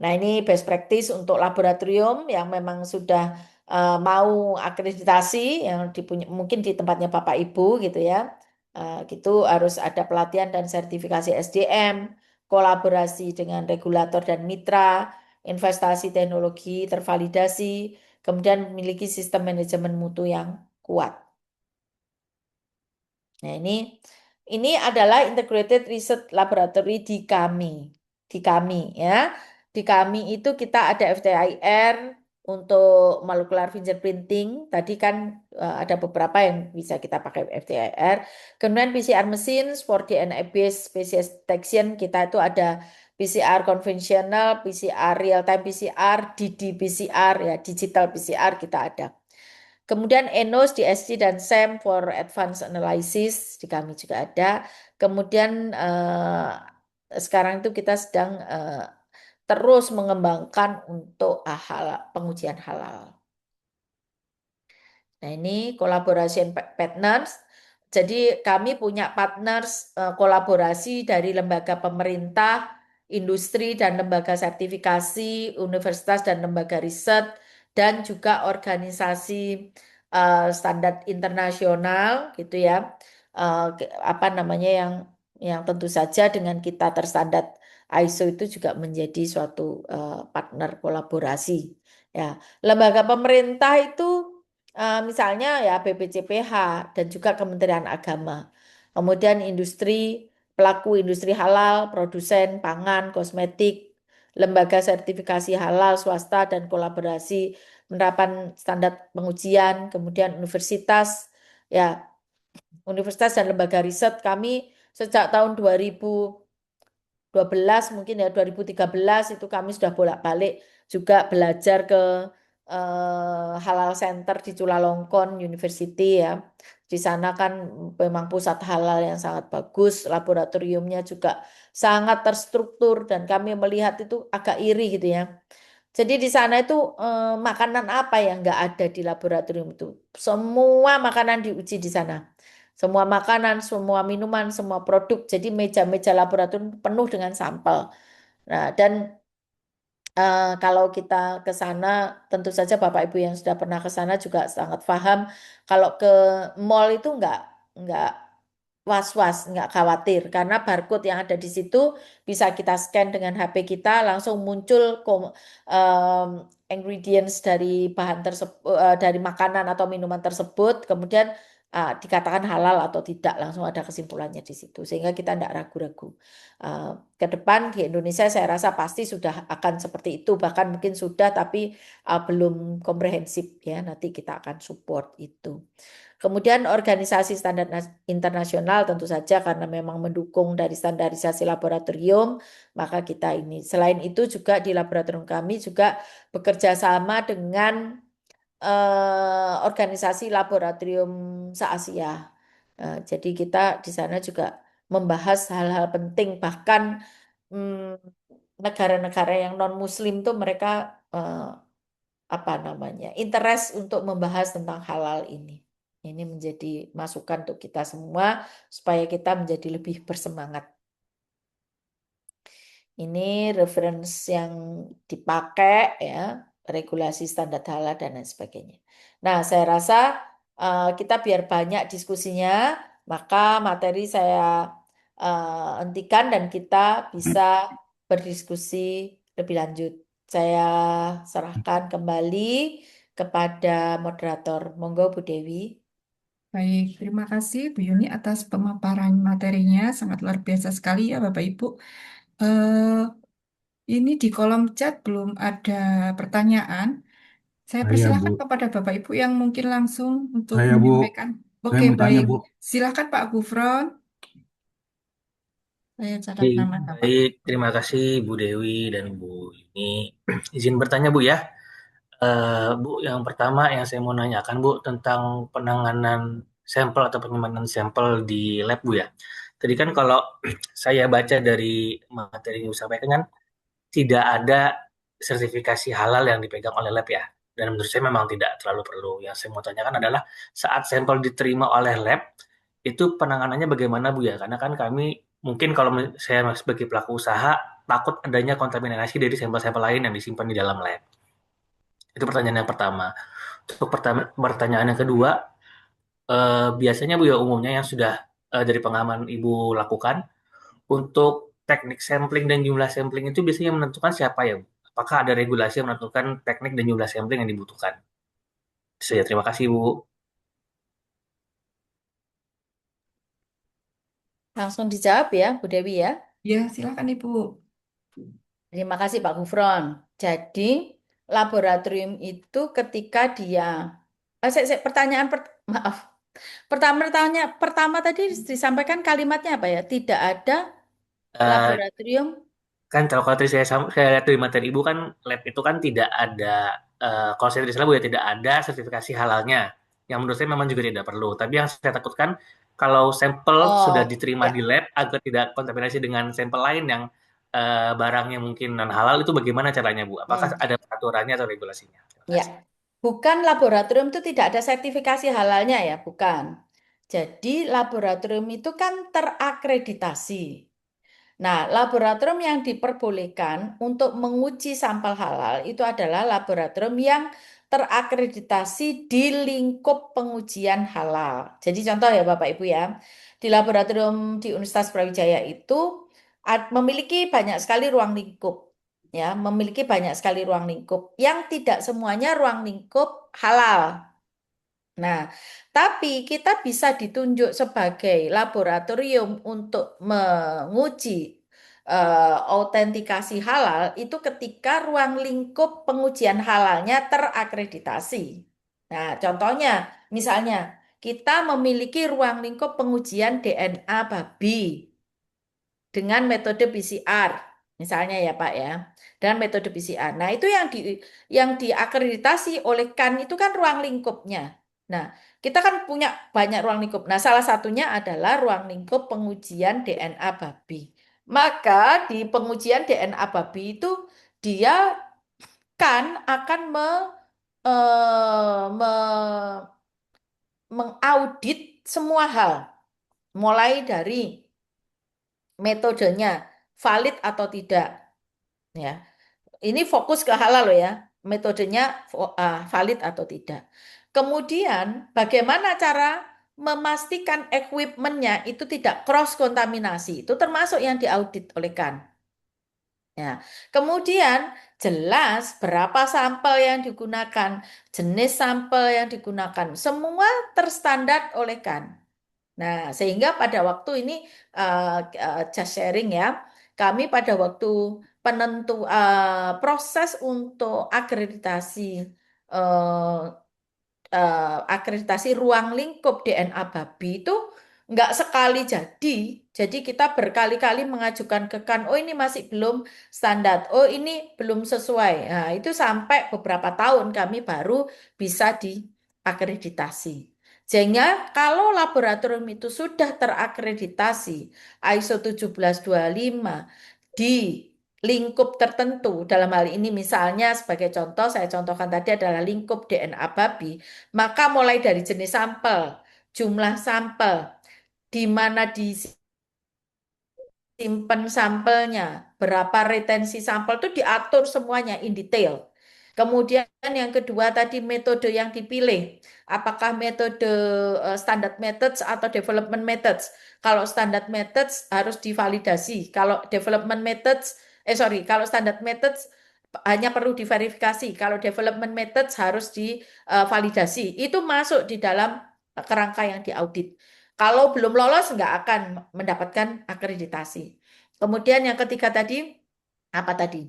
Nah, ini best practice untuk laboratorium yang memang sudah mau akreditasi yang mungkin di tempatnya Bapak Ibu gitu ya. Gitu harus ada pelatihan dan sertifikasi SDM, kolaborasi dengan regulator dan mitra, investasi teknologi tervalidasi, kemudian memiliki sistem manajemen mutu yang kuat. Nah, ini adalah integrated research laboratory di kami ya. Di kami itu kita ada FTIR untuk molecular fingerprinting. Tadi kan ada beberapa yang bisa kita pakai FTIR. Kemudian PCR machines for DNA based species detection kita itu ada PCR konvensional, PCR real time PCR, ddPCR ya, digital PCR kita ada. Kemudian ENOS, DSC, dan SAM for Advanced Analysis di kami juga ada. Kemudian sekarang itu kita sedang terus mengembangkan untuk pengujian halal. Nah ini collaboration partners. Jadi kami punya partners kolaborasi dari lembaga pemerintah, industri dan lembaga sertifikasi, universitas dan lembaga riset, dan juga organisasi standar internasional gitu ya. Apa namanya yang tentu saja dengan kita terstandar ISO itu juga menjadi suatu partner kolaborasi. Ya, lembaga pemerintah itu misalnya ya BPCPH dan juga Kementerian Agama. Kemudian pelaku industri halal, produsen pangan, kosmetik, lembaga sertifikasi halal swasta dan kolaborasi penerapan standar pengujian, kemudian universitas dan lembaga riset kami sejak tahun 2012 mungkin ya 2013 itu kami sudah bolak-balik juga belajar ke Halal Center di Chulalongkorn University ya. Di sana kan memang pusat halal yang sangat bagus, laboratoriumnya juga sangat terstruktur dan kami melihat itu agak iri gitu ya. Jadi di sana itu makanan apa yang nggak ada di laboratorium itu? Semua makanan diuji di sana. Semua makanan, semua minuman, semua produk. Jadi meja-meja laboratorium penuh dengan sampel. Nah, dan kalau kita ke sana, tentu saja Bapak Ibu yang sudah pernah ke sana juga sangat paham. Kalau ke mall itu nggak was-was, nggak khawatir karena barcode yang ada di situ bisa kita scan dengan HP kita langsung muncul ingredients dari bahan tersebut, dari makanan atau minuman tersebut, kemudian dikatakan halal atau tidak langsung ada kesimpulannya di situ sehingga kita tidak ragu-ragu. Ke depan di Indonesia saya rasa pasti sudah akan seperti itu bahkan mungkin sudah tapi belum komprehensif ya nanti kita akan support itu. Kemudian organisasi standar internasional tentu saja karena memang mendukung dari standarisasi laboratorium, maka kita ini. Selain itu juga di laboratorium kami juga bekerja sama dengan organisasi laboratorium se-Asia. Jadi kita di sana juga membahas hal-hal penting bahkan negara-negara yang non-Muslim tuh mereka apa namanya interest untuk membahas tentang halal ini. Ini menjadi masukan untuk kita semua supaya kita menjadi lebih bersemangat. Ini reference yang dipakai ya, regulasi standar halal dan lain sebagainya. Nah, saya rasa kita biar banyak diskusinya, maka materi saya hentikan dan kita bisa berdiskusi lebih lanjut. Saya serahkan kembali kepada moderator. Monggo Bu Dewi. Baik, terima kasih Bu Yuni atas pemaparan materinya. Sangat luar biasa sekali ya Bapak Ibu. Eh, ini di kolom chat belum ada pertanyaan. Saya Saya, Bu. persilahkan kepada Bapak Ibu yang mungkin langsung untuk Saya, Bu. menyampaikan. Saya Oke, mau tanya, baik. Bu. Silakan Pak Gufron. Saya catat Baik, nama Bapak. baik. Terima kasih Bu Dewi dan Bu Yuni. Izin bertanya Bu ya. Bu, yang pertama yang saya mau nanyakan Bu tentang penanganan sampel atau penyimpanan sampel di lab Bu ya. Tadi kan kalau saya baca dari materi yang disampaikan kan tidak ada sertifikasi halal yang dipegang oleh lab ya. Dan menurut saya memang tidak terlalu perlu. Yang saya mau tanyakan adalah saat sampel diterima oleh lab, itu penanganannya bagaimana Bu ya? Karena kan kami mungkin kalau saya sebagai pelaku usaha takut adanya kontaminasi dari sampel-sampel lain yang disimpan di dalam lab. Itu pertanyaan yang pertama. Untuk pertanyaan yang kedua, biasanya Bu ya umumnya yang sudah dari pengalaman Ibu lakukan, untuk teknik sampling dan jumlah sampling itu biasanya menentukan siapa ya, Bu? Apakah ada regulasi yang menentukan teknik dan jumlah sampling yang dibutuhkan? Saya terima kasih, Bu. Langsung dijawab ya, Bu Dewi ya. Ya, silakan Ibu. Terima kasih Pak Gufron. Jadi laboratorium itu ketika dia, pertanyaan maaf, pertama tadi disampaikan kalimatnya apa ya? Tidak ada Eh, laboratorium. kan kalau tadi saya lihat dari materi Ibu kan lab itu kan tidak ada, kalau saya tidak salah Bu ya, tidak ada sertifikasi halalnya. Yang menurut saya memang juga tidak perlu. Tapi yang saya takutkan kalau sampel sudah Oh diterima ya, di lab agar tidak kontaminasi dengan sampel lain yang barangnya mungkin non halal, itu bagaimana caranya Bu? Apakah hmm, ada peraturannya atau regulasinya? Terima ya. kasih. Bukan laboratorium itu tidak ada sertifikasi halalnya ya, bukan. Jadi laboratorium itu kan terakreditasi. Nah, laboratorium yang diperbolehkan untuk menguji sampel halal itu adalah laboratorium yang terakreditasi di lingkup pengujian halal. Jadi contoh ya Bapak Ibu ya, di laboratorium di Universitas Brawijaya itu memiliki banyak sekali ruang lingkup. Ya, memiliki banyak sekali ruang lingkup yang tidak semuanya ruang lingkup halal. Nah, tapi kita bisa ditunjuk sebagai laboratorium untuk menguji autentikasi halal itu ketika ruang lingkup pengujian halalnya terakreditasi. Nah, contohnya, misalnya kita memiliki ruang lingkup pengujian DNA babi dengan metode PCR, misalnya ya Pak ya, dengan metode PCR. Nah, itu yang diakreditasi oleh KAN itu kan ruang lingkupnya. Nah, kita kan punya banyak ruang lingkup. Nah, salah satunya adalah ruang lingkup pengujian DNA babi. Maka di pengujian DNA babi itu dia kan akan mengaudit semua hal, mulai dari metodenya valid atau tidak. Ya, ini fokus ke halal loh ya, metodenya valid atau tidak. Kemudian bagaimana cara memastikan equipmentnya itu tidak cross kontaminasi, itu termasuk yang diaudit oleh KAN. Ya, kemudian jelas berapa sampel yang digunakan, jenis sampel yang digunakan, semua terstandar oleh KAN. Nah, sehingga pada waktu ini just sharing ya, kami pada waktu proses untuk eh, akreditasi ruang lingkup DNA babi itu nggak sekali jadi. Jadi kita berkali-kali mengajukan ke KAN, oh ini masih belum standar, oh ini belum sesuai. Nah, itu sampai beberapa tahun kami baru bisa diakreditasi. Sehingga kalau laboratorium itu sudah terakreditasi ISO 1725 di lingkup tertentu, dalam hal ini misalnya sebagai contoh, saya contohkan tadi adalah lingkup DNA babi, maka mulai dari jenis sampel, jumlah sampel, di mana simpen sampelnya, berapa retensi sampel itu diatur semuanya in detail. Kemudian yang kedua tadi metode yang dipilih, apakah metode standard methods atau development methods. Kalau standard methods harus divalidasi. Kalau development methods, kalau standard methods hanya perlu diverifikasi. Kalau development methods harus divalidasi. Itu masuk di dalam kerangka yang diaudit. Kalau belum lolos nggak akan mendapatkan akreditasi. Kemudian yang ketiga tadi apa tadi?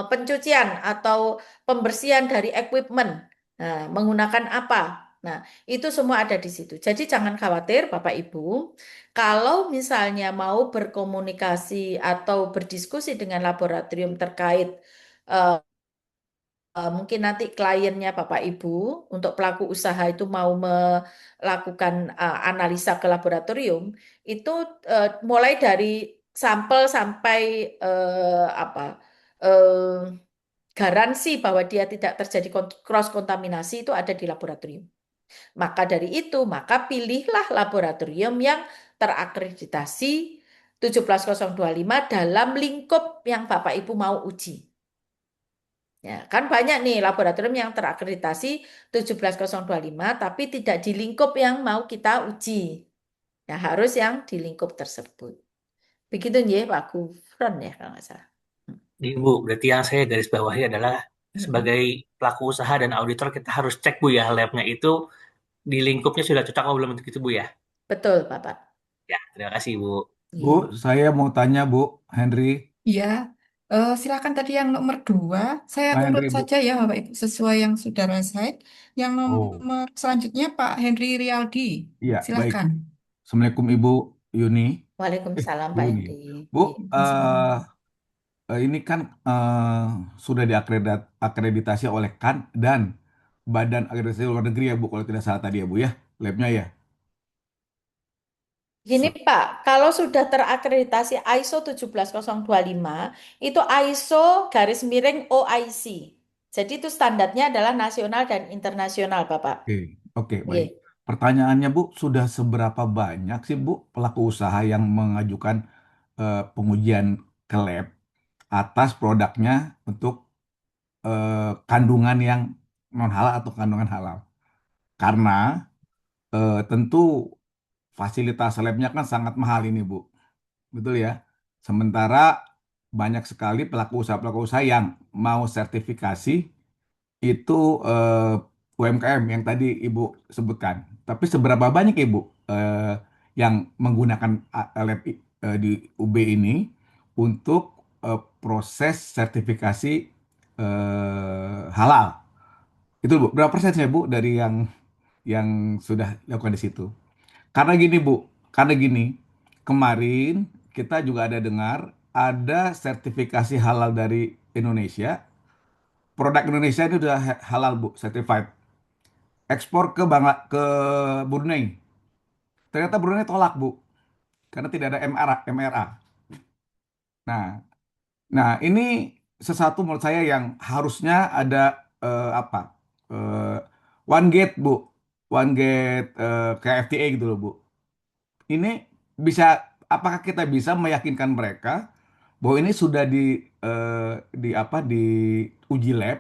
Pencucian atau pembersihan dari equipment. Nah, menggunakan apa? Nah, itu semua ada di situ. Jadi jangan khawatir Bapak Ibu, kalau misalnya mau berkomunikasi atau berdiskusi dengan laboratorium terkait mungkin nanti kliennya Bapak Ibu untuk pelaku usaha itu mau melakukan analisa ke laboratorium itu mulai dari sampel sampai apa eh, garansi bahwa dia tidak terjadi cross kontaminasi itu ada di laboratorium. Maka dari itu, maka pilihlah laboratorium yang terakreditasi 17025 dalam lingkup yang Bapak Ibu mau uji. Ya, kan banyak nih laboratorium yang terakreditasi 17025 tapi tidak di lingkup yang mau kita uji. Ya, harus yang di lingkup tersebut. Begitu ya Pak Gufron ya kalau nggak salah. Jadi Bu, berarti yang saya garis bawahi adalah Mm-mm. sebagai pelaku usaha dan auditor kita harus cek Bu ya labnya itu di lingkupnya sudah cocok atau belum untuk itu Bu ya. Betul, Bapak. Ya, terima kasih Bu. Bu, Iya. saya mau tanya Bu, Henry, Iya, silakan tadi yang nomor 2. Saya Pak urut Henry Bu. saja ya Bapak Ibu, sesuai yang saudara saya. Yang Oh, nomor selanjutnya Pak Henry Rialdi. iya, baik. Silakan. Assalamualaikum Ibu Yuni. Waalaikumsalam Pak Yuni. Hendy. Bu, Iya. eh, ini kan sudah diakreditasi oleh KAN dan Badan Akreditasi Luar Negeri ya Bu, kalau tidak salah tadi ya Bu ya, labnya ya. Gini Se- Pak, kalau sudah terakreditasi ISO 17025, itu ISO garis miring OIC. Jadi itu standarnya adalah nasional dan internasional, Bapak. Oke, oke, baik. Iya. Pertanyaannya Bu, sudah seberapa banyak sih Bu pelaku usaha yang mengajukan pengujian ke lab atas produknya untuk kandungan yang non halal atau kandungan halal? Karena tentu fasilitas labnya kan sangat mahal ini Bu, betul ya? Sementara banyak sekali pelaku usaha yang mau sertifikasi itu UMKM yang tadi Ibu sebutkan. Tapi seberapa banyak Ibu yang menggunakan lab di UB ini untuk proses sertifikasi halal? Itu Bu, berapa persen ya Bu dari yang sudah dilakukan di situ? Karena gini Bu, karena gini, kemarin kita juga ada dengar ada sertifikasi halal dari Indonesia. Produk Indonesia ini udah halal Bu, certified. Ekspor ke Brunei. Ternyata Brunei tolak Bu, karena tidak ada MRA. Nah, nah ini sesuatu menurut saya yang harusnya ada apa? eh, one gate Bu, one gate kayak FTA gitu loh Bu. Ini bisa, apakah kita bisa meyakinkan mereka bahwa ini sudah di apa, di uji lab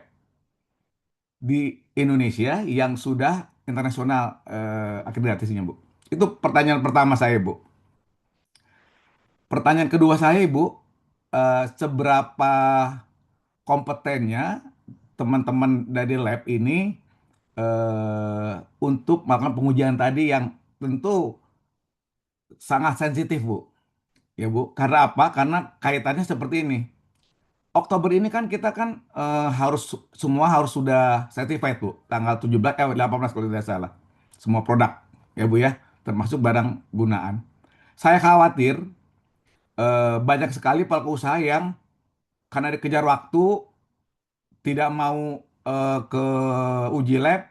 di Indonesia yang sudah internasional akreditasinya Bu. Itu pertanyaan pertama saya Bu. Pertanyaan kedua saya Ibu, seberapa kompetennya teman-teman dari lab ini untuk melakukan pengujian tadi yang tentu sangat sensitif Bu. Ya Bu, karena apa? Karena kaitannya seperti ini. Oktober ini kan kita kan semua harus sudah certified Bu, tanggal 17 18 kalau tidak salah. Semua produk ya Bu ya, termasuk barang gunaan. Saya khawatir banyak sekali pelaku usaha yang karena dikejar waktu tidak mau ke uji lab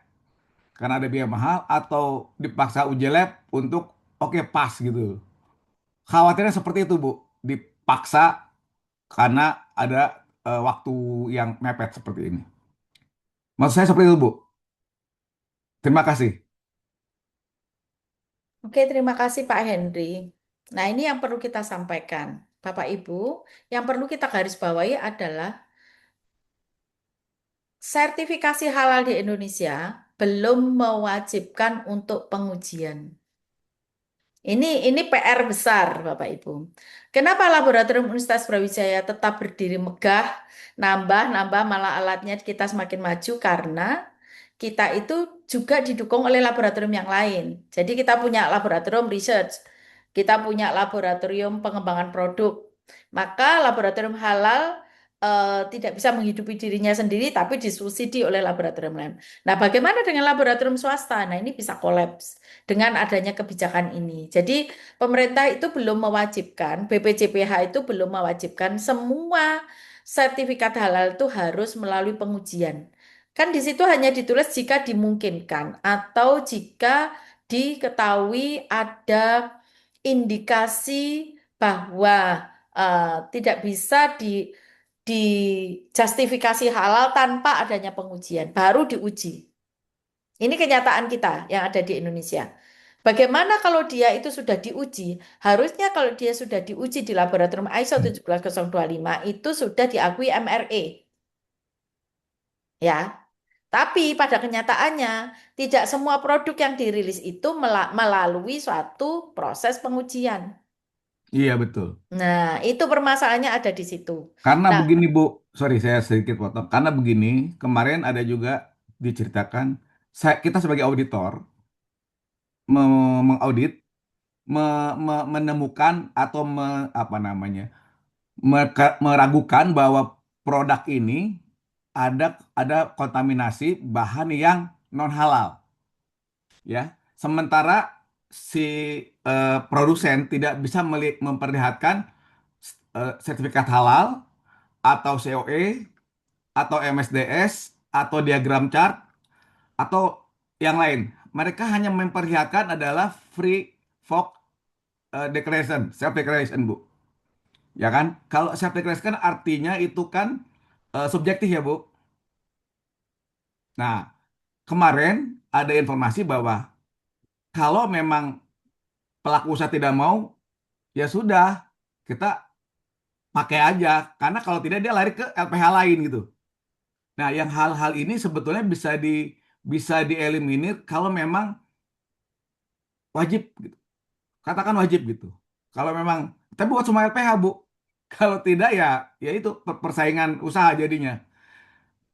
karena ada biaya mahal atau dipaksa uji lab untuk oke pas gitu. Khawatirnya seperti itu Bu, dipaksa karena ada waktu yang mepet seperti ini. Maksud saya seperti itu, Bu. Terima kasih. Oke, terima kasih Pak Henry. Nah, ini yang perlu kita sampaikan, Bapak Ibu. Yang perlu kita garis bawahi adalah sertifikasi halal di Indonesia belum mewajibkan untuk pengujian. Ini PR besar, Bapak Ibu. Kenapa Laboratorium Universitas Brawijaya tetap berdiri megah, nambah malah alatnya kita semakin maju karena kita itu juga didukung oleh laboratorium yang lain. Jadi kita punya laboratorium research, kita punya laboratorium pengembangan produk. Maka laboratorium halal tidak bisa menghidupi dirinya sendiri, tapi disubsidi oleh laboratorium lain. Nah, bagaimana dengan laboratorium swasta? Nah, ini bisa kolaps dengan adanya kebijakan ini. Jadi pemerintah itu belum mewajibkan, BPJPH itu belum mewajibkan semua sertifikat halal itu harus melalui pengujian. Kan di situ hanya ditulis jika dimungkinkan atau jika diketahui ada indikasi bahwa tidak bisa dijustifikasi halal tanpa adanya pengujian, baru diuji. Ini kenyataan kita yang ada di Indonesia. Bagaimana kalau dia itu sudah diuji? Harusnya kalau dia sudah diuji di laboratorium ISO 17025 itu sudah diakui MRE. Ya, tapi pada kenyataannya tidak semua produk yang dirilis itu melalui suatu proses pengujian. Iya betul. Nah, itu permasalahannya ada di situ. Karena Nah, begini Bu, sorry saya sedikit potong. Karena begini, kemarin ada juga diceritakan, kita sebagai auditor mengaudit, menemukan atau apa namanya, meragukan bahwa produk ini ada kontaminasi bahan yang non halal, ya. Sementara si produsen tidak bisa memperlihatkan sertifikat halal atau COE atau MSDS atau diagram chart atau yang lain. Mereka hanya memperlihatkan adalah free folk declaration, self declaration, Bu. Ya kan? Kalau self declaration kan artinya itu kan subjektif ya, Bu. Nah, kemarin ada informasi bahwa kalau memang pelaku usaha tidak mau, ya sudah, kita pakai aja. Karena kalau tidak dia lari ke LPH lain gitu. Nah, yang hal-hal ini sebetulnya bisa dieliminir kalau memang wajib gitu. Katakan wajib gitu. Kalau memang, tapi bukan cuma LPH, Bu. Kalau tidak ya itu persaingan usaha jadinya.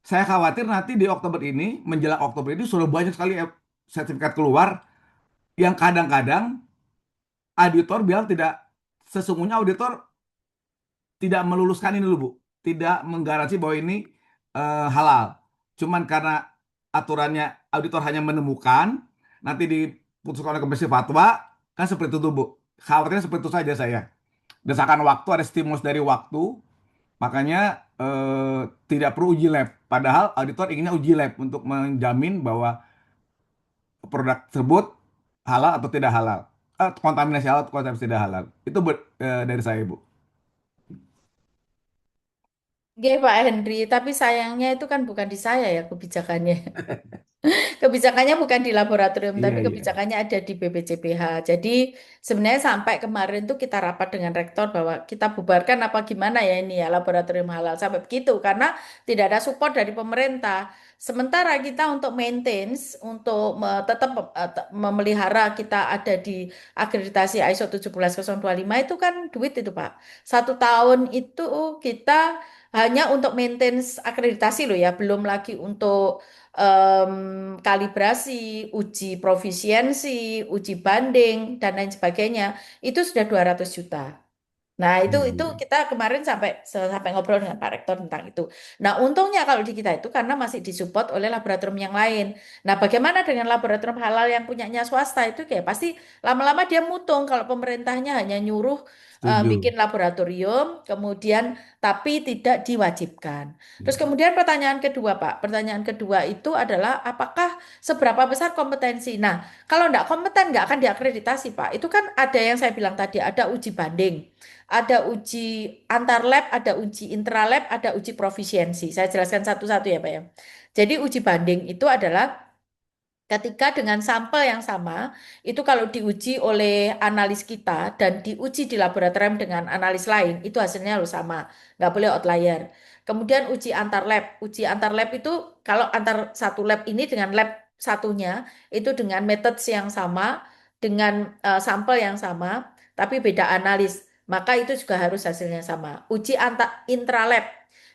Saya khawatir nanti di Oktober ini, menjelang Oktober ini sudah banyak sekali sertifikat keluar yang kadang-kadang auditor bilang tidak, sesungguhnya auditor tidak meluluskan ini dulu, Bu. Tidak menggaransi bahwa ini halal. Cuman karena aturannya auditor hanya menemukan, nanti diputuskan oleh komisi fatwa, kan seperti itu, Bu. Khawatirnya seperti itu saja saya. Desakan waktu, ada stimulus dari waktu, makanya tidak perlu uji lab. Padahal auditor inginnya uji lab untuk menjamin bahwa produk tersebut halal atau tidak halal. Kontaminasi halal atau kontaminasi tidak halal. Itu dari saya, Bu. nggih Pak Henry, tapi sayangnya itu kan bukan di saya ya kebijakannya. Kebijakannya bukan di laboratorium, Iya, tapi iya. kebijakannya ada di BPJPH. Jadi sebenarnya sampai kemarin tuh kita rapat dengan rektor bahwa kita bubarkan apa gimana ya ini ya laboratorium halal sampai begitu karena tidak ada support dari pemerintah. Sementara kita untuk maintenance, untuk tetap memelihara kita ada di akreditasi ISO 17025 itu kan duit itu Pak. 1 tahun itu kita hanya untuk maintenance akreditasi loh ya, belum lagi untuk kalibrasi, uji profisiensi, uji banding, dan lain sebagainya, itu sudah 200 juta. Nah, itu Iya, itu iya. kita kemarin sampai ngobrol dengan Pak Rektor tentang itu. Nah, untungnya kalau di kita itu karena masih disupport oleh laboratorium yang lain. Nah, bagaimana dengan laboratorium halal yang punyanya swasta itu kayak pasti lama-lama dia mutung kalau pemerintahnya hanya nyuruh Setuju. bikin laboratorium, kemudian tapi tidak diwajibkan. Terus Iya. kemudian pertanyaan kedua, Pak. Pertanyaan kedua itu adalah apakah seberapa besar kompetensi? Nah, kalau nggak kompeten nggak akan diakreditasi, Pak. Itu kan ada yang saya bilang tadi, ada uji banding. Ada uji antar lab, ada uji intralab, ada uji profisiensi. Saya jelaskan satu-satu ya, Pak ya. Jadi uji banding itu adalah Ketika dengan sampel yang sama, itu kalau diuji oleh analis kita dan diuji di laboratorium dengan analis lain, itu hasilnya harus sama, nggak boleh outlier. Kemudian uji antar lab itu kalau antar satu lab ini dengan lab satunya itu dengan metode yang sama, dengan sampel yang sama, tapi beda analis, maka itu juga harus hasilnya sama. Uji antar intralab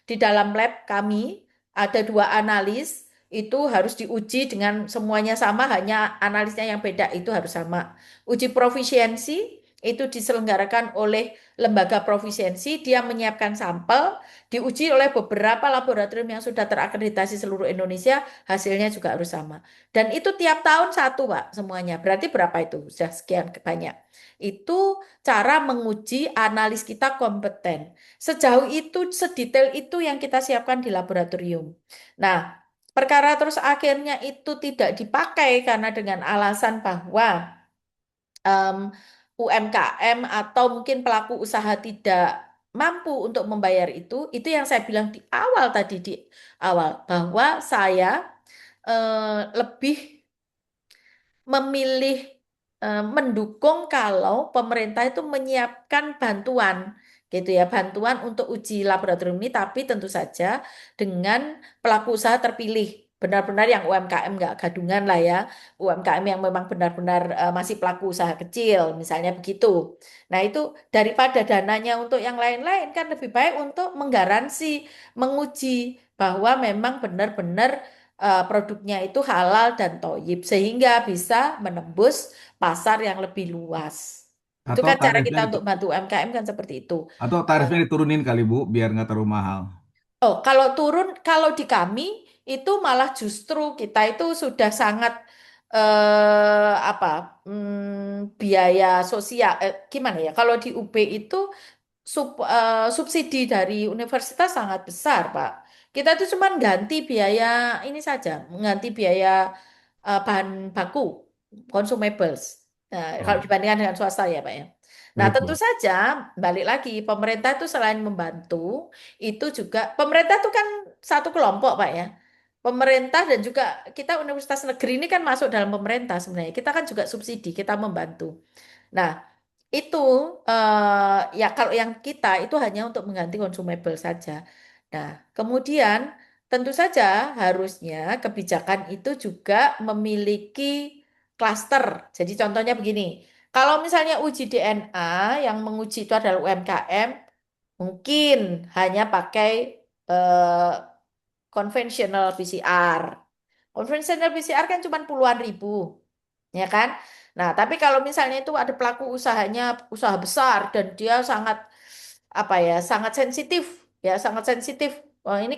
di dalam lab kami ada dua analis itu harus diuji dengan semuanya sama, hanya analisnya yang beda itu harus sama. Uji profisiensi itu diselenggarakan oleh lembaga profisiensi, dia menyiapkan sampel, diuji oleh beberapa laboratorium yang sudah terakreditasi seluruh Indonesia, hasilnya juga harus sama. Dan itu tiap tahun satu, Pak, semuanya. Berarti berapa itu? Sudah sekian banyak. Itu cara menguji analis kita kompeten. Sejauh itu, sedetail itu yang kita siapkan di laboratorium. Nah, perkara terus akhirnya itu tidak dipakai karena dengan alasan bahwa em, UMKM atau mungkin pelaku usaha tidak mampu untuk membayar itu yang saya bilang di awal tadi di awal bahwa saya lebih memilih mendukung kalau pemerintah itu menyiapkan bantuan gitu ya, bantuan untuk uji laboratorium ini, tapi tentu saja dengan pelaku usaha terpilih, benar-benar yang UMKM nggak gadungan lah ya, UMKM yang memang benar-benar masih pelaku usaha kecil, misalnya begitu. Nah itu daripada dananya untuk yang lain-lain kan lebih baik untuk menggaransi, menguji bahwa memang benar-benar produknya itu halal dan toyib sehingga bisa menembus pasar yang lebih luas. Itu Atau kan cara tarifnya kita itu untuk bantu UMKM kan seperti itu. atau Eh, tarifnya diturunin kali Bu biar nggak terlalu mahal. Oh, kalau turun, kalau di kami itu malah justru kita itu sudah sangat apa biaya sosial gimana ya? Kalau di UB itu subsidi dari universitas sangat besar, Pak. Kita itu cuma ganti biaya ini saja, mengganti biaya bahan baku, consumables. Nah, kalau Oh, dibandingkan dengan swasta ya, Pak ya. Nah, tentu betul. saja balik lagi pemerintah itu selain membantu, itu juga pemerintah itu kan satu kelompok, Pak ya. Pemerintah dan juga kita universitas negeri ini kan masuk dalam pemerintah sebenarnya. Kita kan juga subsidi, kita membantu. Nah, itu ya kalau yang kita itu hanya untuk mengganti consumable saja. Nah, kemudian tentu saja harusnya kebijakan itu juga memiliki klaster. Jadi contohnya begini, kalau misalnya uji DNA yang menguji itu adalah UMKM, mungkin hanya pakai eh, konvensional PCR. Konvensional PCR kan cuma puluhan ribu, ya kan? Nah, tapi kalau misalnya itu ada pelaku usahanya usaha besar dan dia sangat apa ya, sangat sensitif, ya sangat sensitif. Wah, ini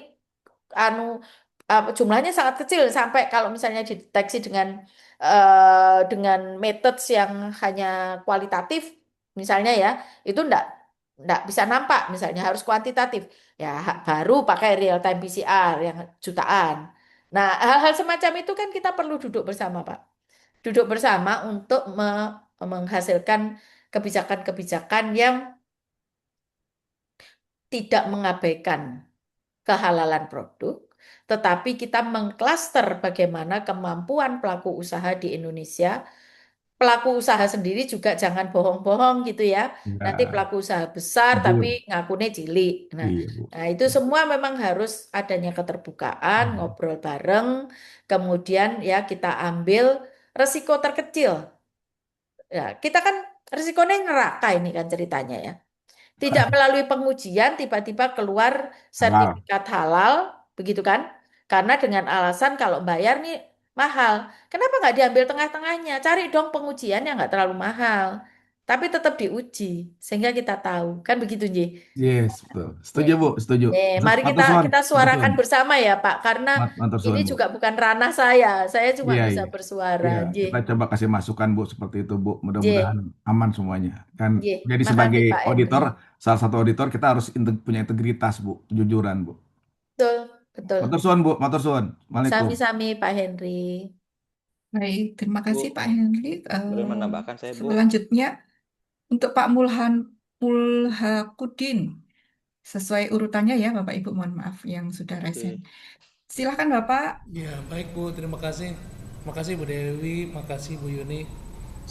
anu jumlahnya sangat kecil sampai kalau misalnya dideteksi dengan methods yang hanya kualitatif, misalnya ya, itu enggak bisa nampak, misalnya harus kuantitatif. Ya, baru pakai real time PCR yang jutaan. Nah, hal-hal semacam itu kan kita perlu duduk bersama, Pak, duduk bersama untuk menghasilkan kebijakan-kebijakan yang tidak mengabaikan kehalalan produk, tetapi kita mengklaster bagaimana kemampuan pelaku usaha di Indonesia. Pelaku usaha sendiri juga jangan bohong-bohong gitu ya. Nanti Ya, pelaku usaha besar tapi jujur. ngakunya cilik. Nah, Iya, Bu. nah itu semua memang harus adanya keterbukaan, Hmm. ngobrol bareng, kemudian ya kita ambil resiko terkecil. Ya, kita kan resikonya neraka ini kan ceritanya ya. Tidak melalui pengujian tiba-tiba keluar Halal. sertifikat halal, begitu kan? Karena dengan alasan kalau bayar nih mahal. Kenapa nggak diambil tengah-tengahnya? Cari dong pengujian yang nggak terlalu mahal. Tapi tetap diuji, sehingga kita tahu. Kan begitu, Ji? Yes, betul. Ya. Setuju, Bu. Setuju. Mari kita Matur suwun. kita Matur suarakan suwun. bersama ya, Pak. Karena Matur ini suwun, Bu. juga bukan ranah saya. Saya cuma Iya, bisa iya. bersuara, Iya, Ji. kita coba kasih masukan, Bu, seperti itu, Bu. Mudah-mudahan Ji. aman semuanya. Kan Ji. jadi sebagai Makasih Pak Henry. auditor, salah satu auditor kita harus punya integritas, Bu, kejujuran, Bu. Betul, betul. Matur suwun, Bu. Matur suwun. Waalaikumsalam. Sami-sami Pak Henry. Baik, terima kasih Bu, Pak Henry. boleh menambahkan saya, Bu? Selanjutnya untuk Pak Mulhakudin, sesuai urutannya ya Bapak Ibu, mohon maaf yang sudah resen. Oke. Silahkan Bapak. Ya, baik Bu, terima kasih. Makasih Bu Dewi, makasih Bu Yuni.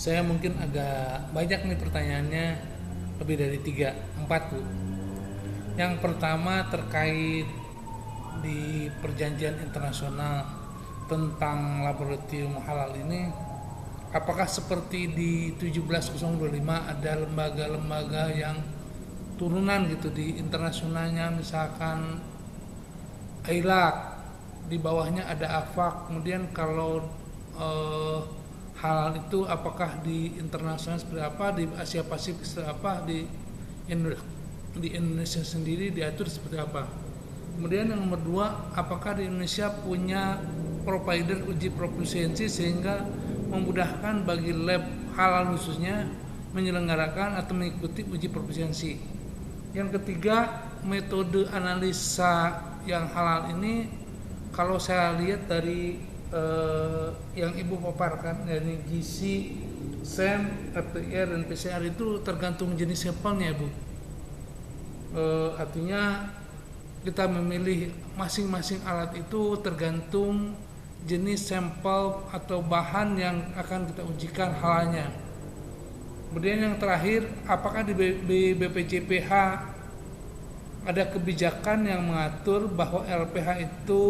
Saya mungkin agak banyak nih pertanyaannya, lebih dari 3, 4 Bu. Yang pertama terkait di perjanjian internasional tentang laboratorium halal ini, apakah seperti di 17025 ada lembaga-lembaga yang turunan gitu di internasionalnya, misalkan ILAC, di bawahnya ada AFAK. Kemudian kalau eh, halal itu apakah di internasional seperti apa, di Asia Pasifik seperti apa, di Indonesia sendiri diatur seperti apa. Kemudian yang nomor 2, apakah di Indonesia punya provider uji profisiensi sehingga memudahkan bagi lab halal khususnya menyelenggarakan atau mengikuti uji profisiensi. Yang ketiga, metode analisa yang halal ini kalau saya lihat dari yang Ibu paparkan, dari gizi, SEM, RTR, dan PCR itu tergantung jenis sampelnya, Bu. Artinya kita memilih masing-masing alat itu tergantung jenis sampel atau bahan yang akan kita ujikan halalnya. Kemudian yang terakhir, apakah di BPJPH ada kebijakan yang mengatur bahwa LPH itu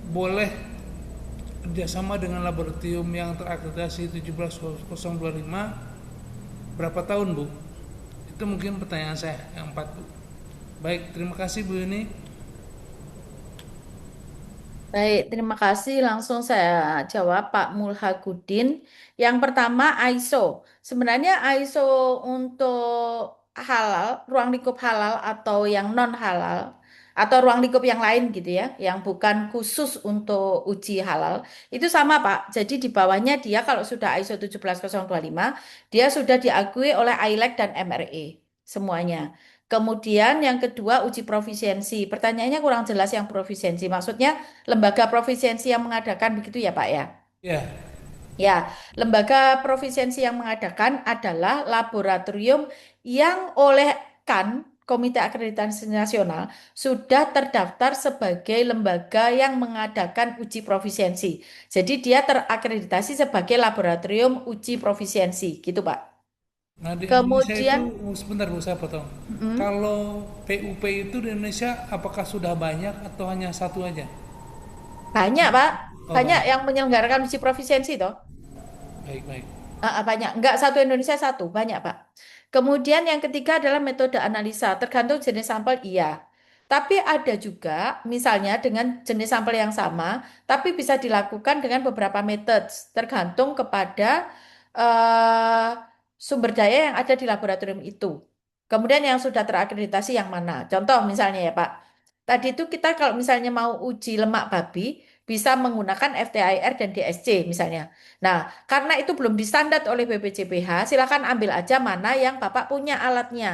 boleh kerjasama dengan laboratorium yang terakreditasi 17025 berapa tahun, Bu? Itu mungkin pertanyaan saya yang 4, Bu. Baik, terima kasih Bu Yuni. Baik, terima kasih. Langsung saya jawab Pak Mulhagudin. Yang pertama ISO. Sebenarnya ISO untuk halal, ruang lingkup halal atau yang non halal atau ruang lingkup yang lain gitu ya, yang bukan khusus untuk uji halal, itu sama Pak. Jadi di bawahnya dia kalau sudah ISO 17025, dia sudah diakui oleh ILAC dan MRE semuanya. Kemudian yang kedua uji profisiensi. Pertanyaannya kurang jelas yang profisiensi. Maksudnya lembaga profisiensi yang mengadakan begitu ya Pak ya? Ya, Ya, lembaga profisiensi yang mengadakan adalah laboratorium yang oleh KAN, Komite Akreditasi Nasional, sudah terdaftar sebagai lembaga yang mengadakan uji profisiensi. Jadi dia terakreditasi sebagai laboratorium uji profisiensi, gitu Pak. nah di Indonesia itu, Kemudian, sebentar Bu, saya potong. mm, Kalau PUP itu di Indonesia apakah sudah banyak atau hanya satu aja? banyak Pak, Oh banyak banyak. yang menyelenggarakan uji profisiensi toh. Baik, baik. Banyak, enggak satu Indonesia satu, banyak Pak. Kemudian yang ketiga adalah metode analisa, tergantung jenis sampel iya. Tapi ada juga misalnya dengan jenis sampel yang sama, tapi bisa dilakukan dengan beberapa metode, tergantung kepada eh, sumber daya yang ada di laboratorium itu. Kemudian yang sudah terakreditasi yang mana? Contoh misalnya ya Pak, tadi itu kita kalau misalnya mau uji lemak babi, bisa menggunakan FTIR dan DSC misalnya. Nah, karena itu belum disandar oleh BPJPH, silakan ambil aja mana yang Bapak punya alatnya.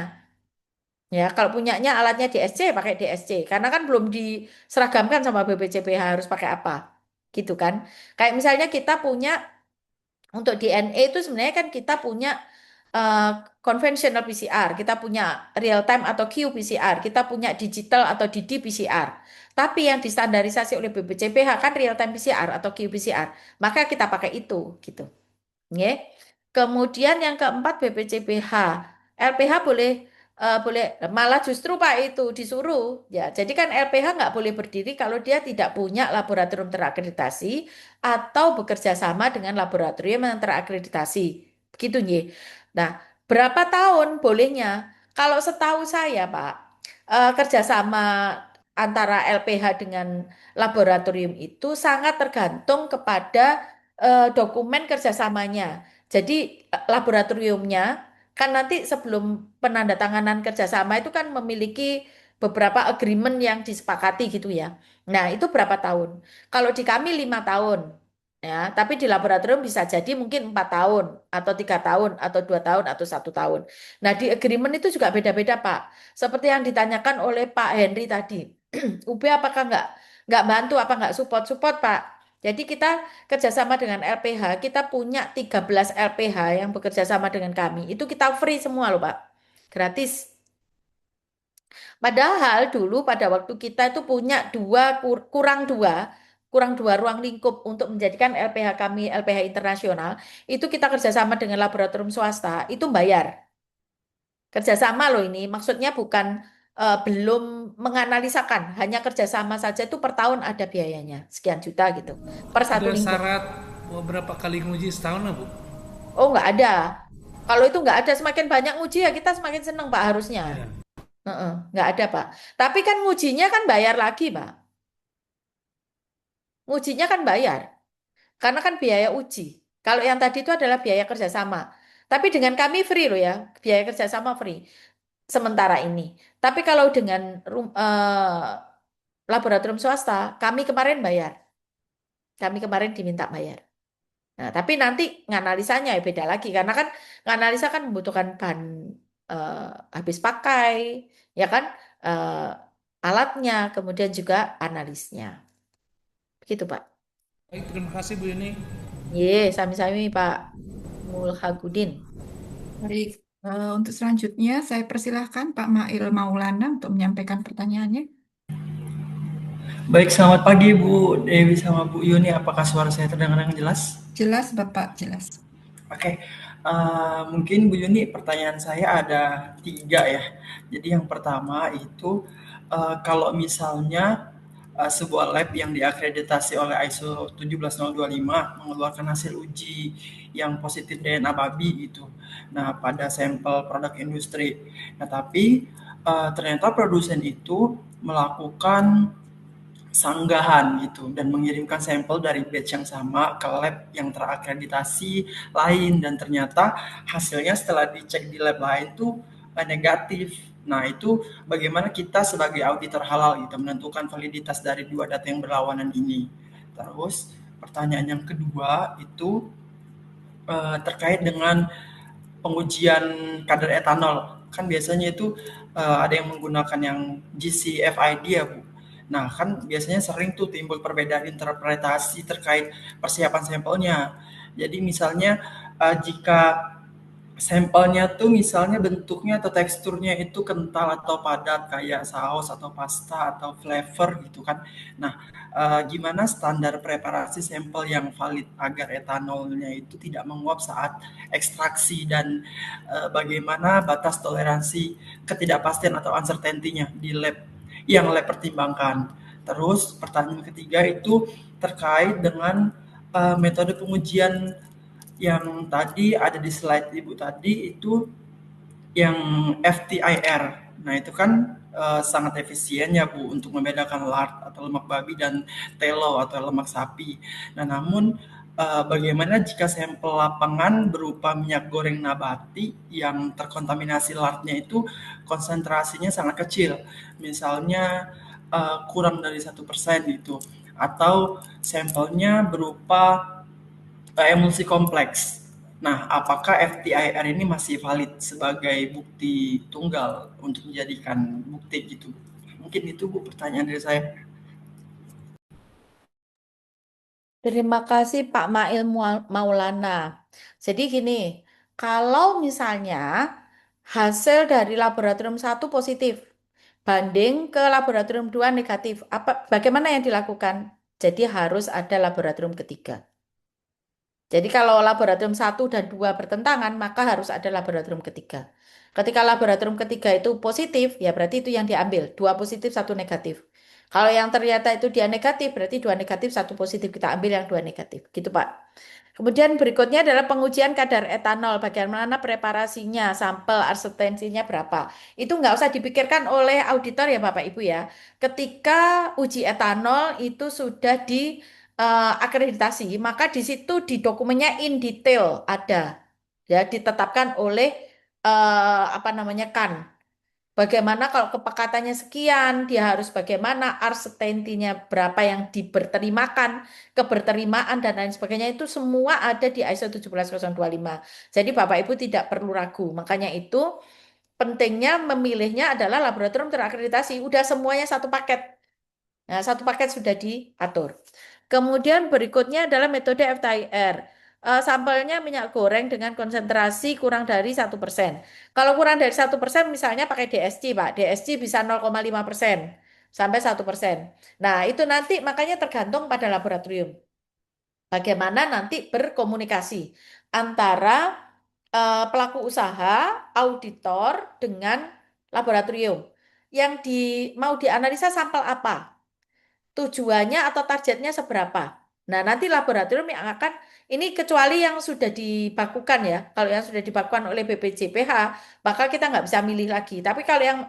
Ya, kalau punyanya alatnya DSC, pakai DSC. Karena kan belum diseragamkan sama BPJPH harus pakai apa. Gitu kan. Kayak misalnya kita punya untuk DNA itu sebenarnya kan kita punya eh, conventional PCR, kita punya real time atau qPCR, kita punya digital atau ddPCR. Tapi yang distandarisasi oleh BPJPH kan real time PCR atau qPCR. Maka kita pakai itu gitu. Nggih. Kemudian yang keempat BPCPH. LPH boleh malah justru Pak itu disuruh ya. Jadi kan LPH nggak boleh berdiri kalau dia tidak punya laboratorium terakreditasi atau bekerja sama dengan laboratorium yang terakreditasi. Begitu nggih. Nah, berapa tahun bolehnya? Kalau setahu saya Pak, kerjasama antara LPH dengan laboratorium itu sangat tergantung kepada dokumen kerjasamanya. Jadi laboratoriumnya kan nanti sebelum penandatanganan kerjasama itu kan memiliki beberapa agreement yang disepakati gitu ya. Nah itu berapa tahun? Kalau di kami 5 tahun, ya. Tapi di laboratorium bisa jadi mungkin 4 tahun atau 3 tahun atau 2 tahun atau 1 tahun. Nah di agreement itu juga beda-beda Pak. Seperti yang ditanyakan oleh Pak Henry tadi, UB apakah nggak bantu apa nggak support Pak? Jadi kita kerjasama dengan LPH, kita punya 13 LPH yang bekerja sama dengan kami. Itu kita free semua loh, Pak. Gratis. Padahal dulu pada waktu kita itu punya kurang dua. kurang 2 ruang lingkup untuk menjadikan LPH kami LPH internasional, itu kita kerjasama dengan laboratorium swasta, itu bayar. Kerjasama loh ini, maksudnya bukan belum menganalisakan, hanya kerjasama saja itu per tahun ada biayanya, sekian juta gitu, per satu Ada lingkup. syarat beberapa kali nguji setahun lah, Bu? Oh, nggak ada. Kalau itu nggak ada, semakin banyak nguji ya kita semakin seneng Pak harusnya. Iya. Heeh, nggak ada Pak. Tapi kan ngujinya kan bayar lagi Pak. Ngujinya kan bayar. Karena kan biaya uji. Kalau yang tadi itu adalah biaya kerjasama. Tapi dengan kami free loh ya. Biaya kerjasama free. Sementara ini. Tapi kalau dengan laboratorium swasta, kami kemarin bayar. Kami kemarin diminta bayar. Nah, tapi nanti nganalisanya ya beda lagi. Karena kan nganalisa kan membutuhkan bahan eh, habis pakai. Ya kan? Alatnya, kemudian juga analisnya. Begitu Pak. Baik, terima kasih Bu Yuni. Ye, sami-sami Pak Mulhagudin. Baik, untuk selanjutnya saya persilahkan Pak Mail Maulana untuk menyampaikan pertanyaannya. Baik, selamat pagi Bu Dewi sama Bu Yuni. Apakah suara saya terdengar dengan jelas? Jelas, Bapak, jelas. Oke, mungkin Bu Yuni pertanyaan saya ada 3 ya. Jadi yang pertama itu kalau misalnya sebuah lab yang diakreditasi oleh ISO 17025 mengeluarkan hasil uji yang positif DNA babi itu. Nah, pada sampel produk industri. Nah, tapi ternyata produsen itu melakukan sanggahan gitu dan mengirimkan sampel dari batch yang sama ke lab yang terakreditasi lain dan ternyata hasilnya setelah dicek di lab lain tuh negatif. Nah, itu bagaimana kita sebagai auditor halal gitu menentukan validitas dari 2 data yang berlawanan ini. Terus pertanyaan yang kedua itu terkait dengan pengujian kadar etanol. Kan biasanya itu ada yang menggunakan yang GCFID ya Bu. Nah, kan biasanya sering tuh timbul perbedaan interpretasi terkait persiapan sampelnya. Jadi misalnya jika sampelnya tuh misalnya bentuknya atau teksturnya itu kental atau padat kayak saus atau pasta atau flavor gitu kan. Nah, gimana standar preparasi sampel yang valid agar etanolnya itu tidak menguap saat ekstraksi dan bagaimana batas toleransi ketidakpastian atau uncertainty-nya di lab yang lab pertimbangkan. Terus pertanyaan ketiga itu terkait dengan metode pengujian yang tadi ada di slide Ibu tadi itu yang FTIR. Nah, itu kan sangat efisien ya Bu untuk membedakan lard atau lemak babi dan telo atau lemak sapi. Nah, namun bagaimana jika sampel lapangan berupa minyak goreng nabati yang terkontaminasi lardnya itu konsentrasinya sangat kecil, misalnya kurang dari 1% gitu, atau sampelnya berupa emulsi kompleks. Nah, apakah FTIR ini masih valid sebagai bukti tunggal untuk dijadikan bukti gitu? Mungkin itu Bu pertanyaan dari saya. Terima kasih Pak Mail Maulana. Jadi gini, kalau misalnya hasil dari laboratorium 1 positif, banding ke laboratorium 2 negatif, bagaimana yang dilakukan? Jadi harus ada laboratorium ketiga. Jadi kalau laboratorium 1 dan 2 bertentangan, maka harus ada laboratorium ketiga. Ketika laboratorium ketiga itu positif, ya berarti itu yang diambil. 2 positif, 1 negatif. Kalau yang ternyata itu dia negatif, berarti 2 negatif, 1 positif. Kita ambil yang 2 negatif. Gitu Pak. Kemudian berikutnya adalah pengujian kadar etanol. Bagaimana preparasinya, sampel arsetensinya berapa. Itu nggak usah dipikirkan oleh auditor ya Bapak Ibu ya. Ketika uji etanol itu sudah di akreditasi, maka di situ di dokumennya in detail ada, ya ditetapkan oleh apa namanya kan. Bagaimana kalau kepekatannya sekian, dia harus bagaimana, arsetentinya berapa yang diberterimakan, keberterimaan dan lain sebagainya itu semua ada di ISO 17025. Jadi Bapak Ibu tidak perlu ragu. Makanya itu pentingnya memilihnya adalah laboratorium terakreditasi. Udah semuanya satu paket. Nah, satu paket sudah diatur. Kemudian berikutnya adalah metode FTIR. Sampelnya minyak goreng dengan konsentrasi kurang dari 1%. Kalau kurang dari 1%, misalnya pakai DSC, Pak. DSC bisa 0,5%. sampai 1%. Nah, itu nanti makanya tergantung pada laboratorium. Bagaimana nanti berkomunikasi antara pelaku usaha, auditor dengan laboratorium. Yang mau dianalisa sampel apa? Tujuannya atau targetnya seberapa. Nah, nanti laboratorium yang akan, ini kecuali yang sudah dibakukan ya, kalau yang sudah dibakukan oleh BPJPH, maka kita nggak bisa milih lagi. Tapi kalau yang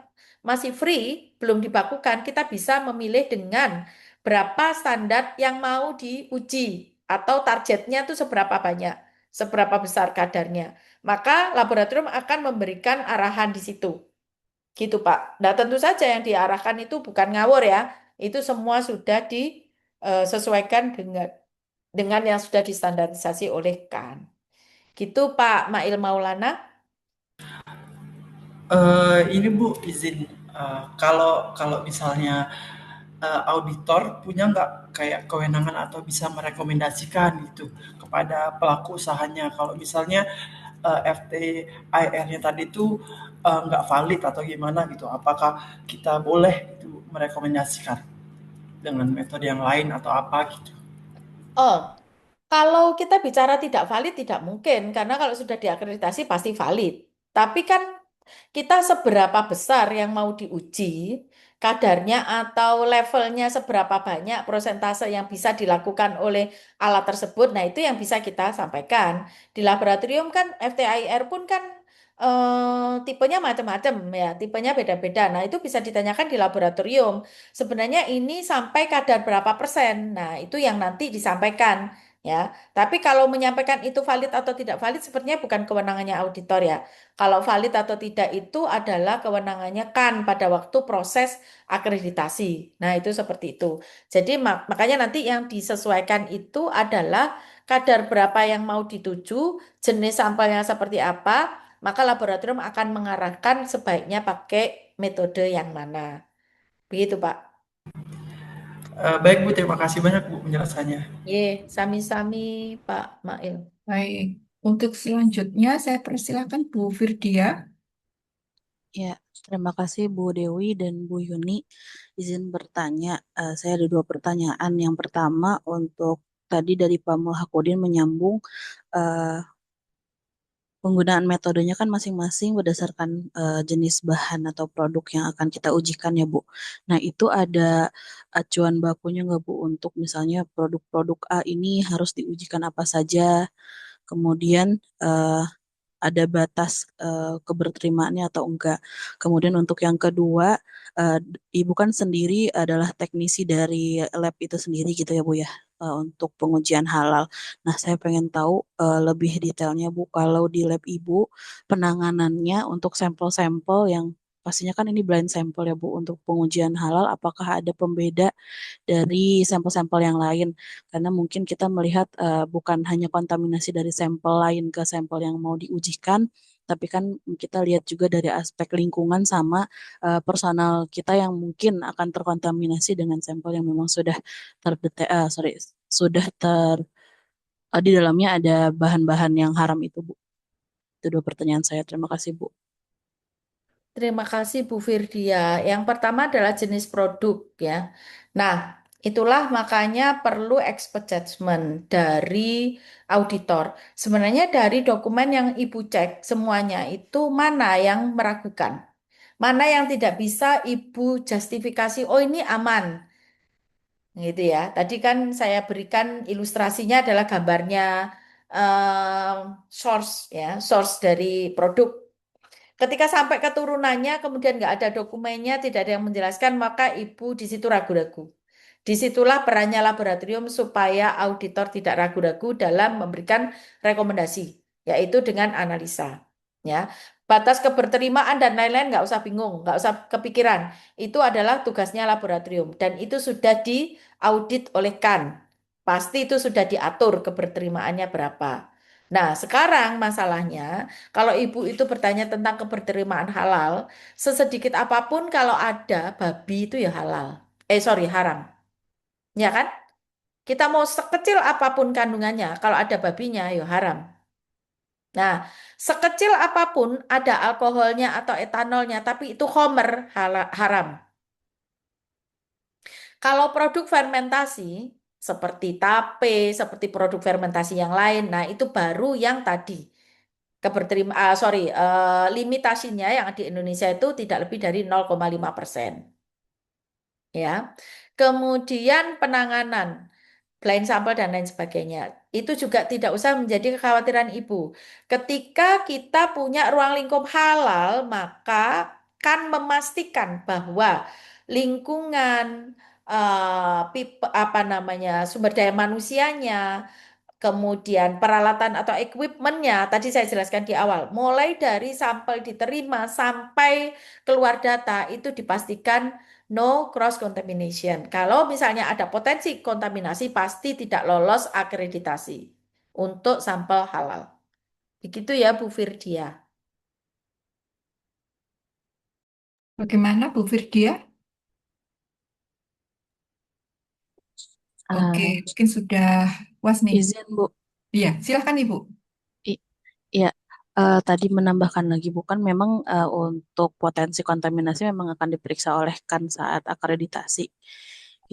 masih free, belum dibakukan, kita bisa memilih dengan berapa standar yang mau diuji, atau targetnya itu seberapa banyak, seberapa besar kadarnya. Maka laboratorium akan memberikan arahan di situ. Gitu, Pak. Nah, tentu saja yang diarahkan itu bukan ngawur ya. Itu semua sudah disesuaikan dengan yang sudah distandarisasi oleh KAN. Gitu, Pak Mail Maulana. Ini Bu izin, kalau kalau misalnya auditor punya nggak kayak kewenangan atau bisa merekomendasikan gitu kepada pelaku usahanya kalau misalnya FTIR-nya tadi itu nggak valid atau gimana gitu, apakah kita boleh itu merekomendasikan dengan metode yang lain atau apa gitu? Oh, kalau kita bicara tidak valid, tidak mungkin. Karena kalau sudah diakreditasi pasti valid. Tapi kan kita seberapa besar yang mau diuji, kadarnya atau levelnya seberapa banyak persentase yang bisa dilakukan oleh alat tersebut, nah itu yang bisa kita sampaikan. Di laboratorium kan FTIR pun kan tipenya macam-macam ya, tipenya beda-beda. Nah itu bisa ditanyakan di laboratorium. Sebenarnya ini sampai kadar berapa persen, nah itu yang nanti disampaikan. Ya, tapi kalau menyampaikan itu valid atau tidak valid sepertinya bukan kewenangannya auditor ya. Kalau valid atau tidak itu adalah kewenangannya kan pada waktu proses akreditasi. Nah, itu seperti itu. Jadi makanya nanti yang disesuaikan itu adalah kadar berapa yang mau dituju, jenis sampelnya seperti apa, maka laboratorium akan mengarahkan sebaiknya pakai metode yang mana. Begitu, Pak. Baik Bu, terima kasih banyak Bu penjelasannya. Ye, sami-sami Pak Mail. Baik, untuk selanjutnya saya persilakan Bu Firdia. Ya, terima kasih Bu Dewi dan Bu Yuni. Izin bertanya, saya ada dua pertanyaan. Yang pertama untuk tadi dari Pak Mulhakudin menyambung eh, penggunaan metodenya kan masing-masing berdasarkan jenis bahan atau produk yang akan kita ujikan ya Bu. Nah itu ada acuan bakunya nggak Bu untuk misalnya produk-produk A ini harus diujikan apa saja, kemudian ada batas keberterimaannya atau enggak. Kemudian untuk yang kedua, eh, Ibu kan sendiri adalah teknisi dari lab itu sendiri gitu ya Bu ya, untuk pengujian halal. Nah, saya pengen tahu lebih detailnya Bu, kalau di lab Ibu penanganannya untuk sampel-sampel yang pastinya kan ini blind sample ya Bu untuk pengujian halal, apakah ada pembeda dari sampel-sampel yang lain? Karena mungkin kita melihat bukan hanya kontaminasi dari sampel lain ke sampel yang mau diujikan, tapi kan kita lihat juga dari aspek lingkungan sama personal kita yang mungkin akan terkontaminasi dengan sampel yang memang sudah sorry, sudah di dalamnya ada bahan-bahan yang haram itu, Bu. Itu dua pertanyaan saya. Terima kasih, Bu. Terima kasih Bu Firdia. Yang pertama adalah jenis produk ya. Nah, itulah makanya perlu expert judgment dari auditor. Sebenarnya dari dokumen yang Ibu cek semuanya itu mana yang meragukan. Mana yang tidak bisa Ibu justifikasi, oh ini aman. Gitu ya. Tadi kan saya berikan ilustrasinya adalah gambarnya eh, source ya, source dari produk. Ketika sampai ke turunannya, kemudian nggak ada dokumennya, tidak ada yang menjelaskan, maka ibu di situ ragu-ragu. Disitulah perannya laboratorium supaya auditor tidak ragu-ragu dalam memberikan rekomendasi, yaitu dengan analisa. Ya, batas keberterimaan dan lain-lain nggak usah bingung, nggak usah kepikiran. Itu adalah tugasnya laboratorium dan itu sudah diaudit oleh KAN. Pasti itu sudah diatur keberterimaannya berapa. Nah, sekarang masalahnya kalau ibu itu bertanya tentang keberterimaan halal, sesedikit apapun kalau ada babi itu ya halal. Sorry, haram. Ya kan? Kita mau sekecil apapun kandungannya, kalau ada babinya ya haram. Nah, sekecil apapun ada alkoholnya atau etanolnya, tapi itu homer haram. Kalau produk fermentasi seperti tape, seperti produk fermentasi yang lain, nah itu baru yang tadi limitasinya yang di Indonesia itu tidak lebih dari 0,5%. Ya. Kemudian penanganan blind sample dan lain sebagainya. Itu juga tidak usah menjadi kekhawatiran Ibu. Ketika kita punya ruang lingkup halal, maka kan memastikan bahwa lingkungan apa namanya sumber daya manusianya, kemudian peralatan atau equipmentnya, tadi saya jelaskan di awal, mulai dari sampel diterima sampai keluar data itu dipastikan no cross contamination. Kalau misalnya ada potensi kontaminasi, pasti tidak lolos akreditasi untuk sampel halal. Begitu ya Bu Firdia. Bagaimana Bu Firdia? Oke, Eh, mungkin sudah puas nih. izin Bu, Iya, silakan Ibu. I- iya, tadi menambahkan lagi bukan memang untuk potensi kontaminasi memang akan diperiksa oleh kan saat akreditasi,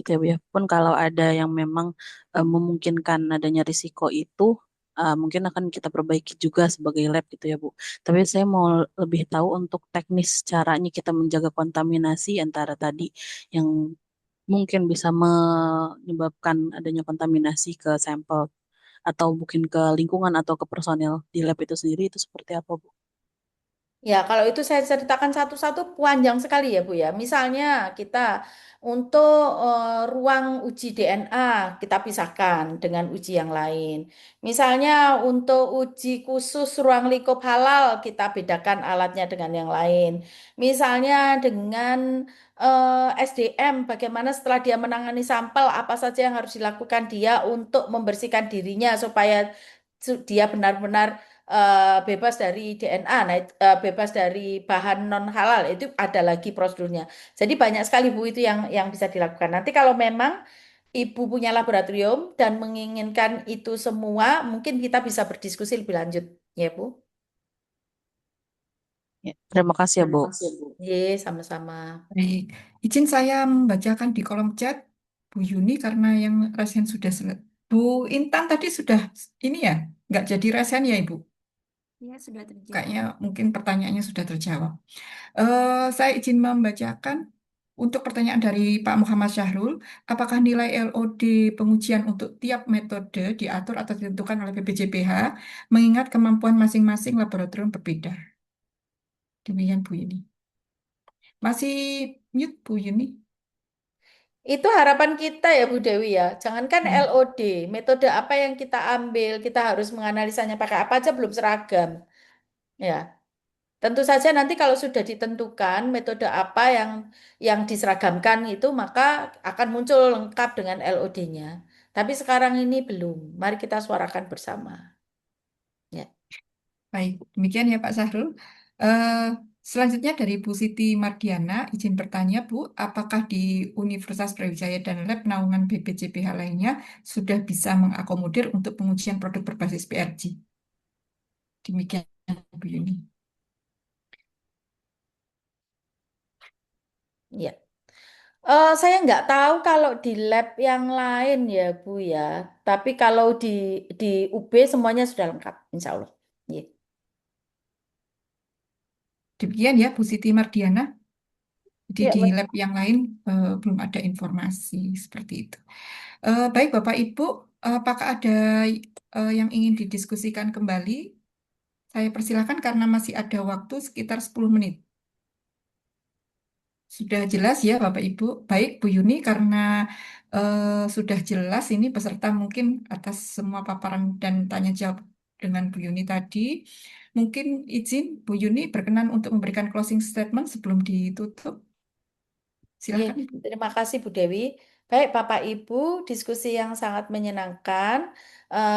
gitu ya Bu ya. Pun kalau ada yang memang memungkinkan adanya risiko itu, mungkin akan kita perbaiki juga sebagai lab gitu ya Bu. Tapi saya mau lebih tahu untuk teknis caranya kita menjaga kontaminasi antara tadi yang mungkin bisa menyebabkan adanya kontaminasi ke sampel atau mungkin ke lingkungan atau ke personel di lab itu sendiri itu seperti apa, Bu? Ya, kalau itu saya ceritakan satu-satu panjang sekali ya, Bu ya. Misalnya kita untuk ruang uji DNA kita pisahkan dengan uji yang lain. Misalnya untuk uji khusus ruang lingkup halal kita bedakan alatnya dengan yang lain. Misalnya dengan SDM, bagaimana setelah dia menangani sampel, apa saja yang harus dilakukan dia untuk membersihkan dirinya supaya dia benar-benar bebas dari DNA, nah, bebas dari bahan non halal itu ada lagi prosedurnya. Jadi banyak sekali Bu itu yang bisa dilakukan. Nanti kalau memang Ibu punya laboratorium dan menginginkan itu semua, mungkin kita bisa berdiskusi lebih lanjut, ya Bu. Ya, terima kasih ya, Bu. Ye, sama-sama. Baik, izin saya membacakan di kolom chat Bu Yuni karena yang resen sudah selesai. Bu Intan tadi sudah ini ya, nggak jadi resen ya Ibu? Ya, sudah terjawab. Kayaknya mungkin pertanyaannya sudah terjawab. Saya izin membacakan untuk pertanyaan dari Pak Muhammad Syahrul, apakah nilai LOD pengujian untuk tiap metode diatur atau ditentukan oleh BPJPH mengingat kemampuan masing-masing laboratorium berbeda? Demikian Bu Yuni. Masih mute Bu Yuni? Itu harapan kita ya Bu Dewi ya. Jangankan Hmm. LOD, metode apa yang kita ambil, kita harus menganalisanya pakai apa aja belum seragam. Ya. Tentu saja nanti kalau sudah ditentukan metode apa yang diseragamkan itu maka akan muncul lengkap dengan LOD-nya. Tapi sekarang ini belum. Mari kita suarakan bersama. Ya. Baik, demikian ya Pak Sahrul. Eh, Selanjutnya dari Bu Siti Mardiana, izin bertanya Bu, apakah di Universitas Brawijaya dan lab naungan BPJPH lainnya sudah bisa mengakomodir untuk pengujian produk berbasis PRG? Demikian Bu Yuni. Ya. Saya nggak tahu kalau di lab yang lain ya Bu ya. Tapi kalau di UB semuanya sudah lengkap, insya Allah. Ya. Demikian ya Bu Siti Mardiana. Jadi Ya, di lab yang lain belum ada informasi seperti itu. Baik Bapak Ibu, apakah ada yang ingin didiskusikan kembali? Saya persilakan karena masih ada waktu sekitar 10 menit. Sudah jelas ya Bapak Ibu. Baik Bu Yuni, karena sudah jelas ini peserta mungkin atas semua paparan dan tanya jawab dengan Bu Yuni tadi. Mungkin izin Bu Yuni berkenan untuk memberikan closing statement sebelum ditutup. Iya, Silakan Ibu. terima kasih Bu Dewi. Baik Bapak Ibu, diskusi yang sangat menyenangkan.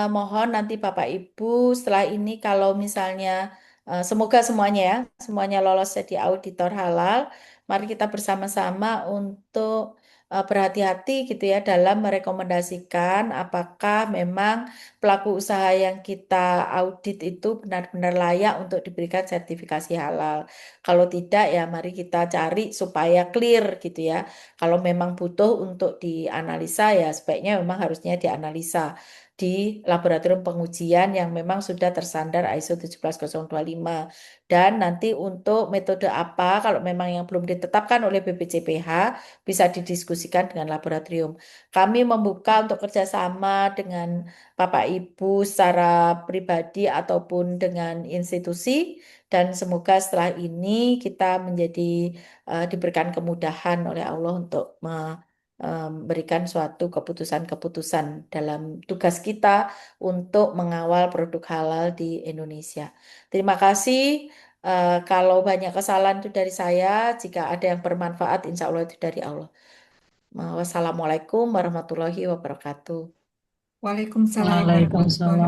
Mohon nanti Bapak Ibu setelah ini kalau misalnya semoga semuanya ya, semuanya lolos jadi auditor halal. Mari kita bersama-sama untuk berhati-hati gitu ya dalam merekomendasikan apakah memang pelaku usaha yang kita audit itu benar-benar layak untuk diberikan sertifikasi halal. Kalau tidak ya mari kita cari supaya clear gitu ya. Kalau memang butuh untuk dianalisa ya sebaiknya memang harusnya dianalisa di laboratorium pengujian yang memang sudah tersandar ISO 17025. Dan nanti untuk metode apa kalau memang yang belum ditetapkan oleh BPCPH bisa didiskusikan dengan laboratorium. Kami membuka untuk kerjasama dengan Bapak Ibu secara pribadi ataupun dengan institusi dan semoga setelah ini kita menjadi diberikan kemudahan oleh Allah untuk memberikan suatu keputusan-keputusan dalam tugas kita untuk mengawal produk halal di Indonesia. Terima kasih. Kalau banyak kesalahan itu dari saya, jika ada yang bermanfaat, insya Allah itu dari Allah. Wassalamualaikum warahmatullahi wabarakatuh. Waalaikumsalam Waalaikumsalam. warahmatullahi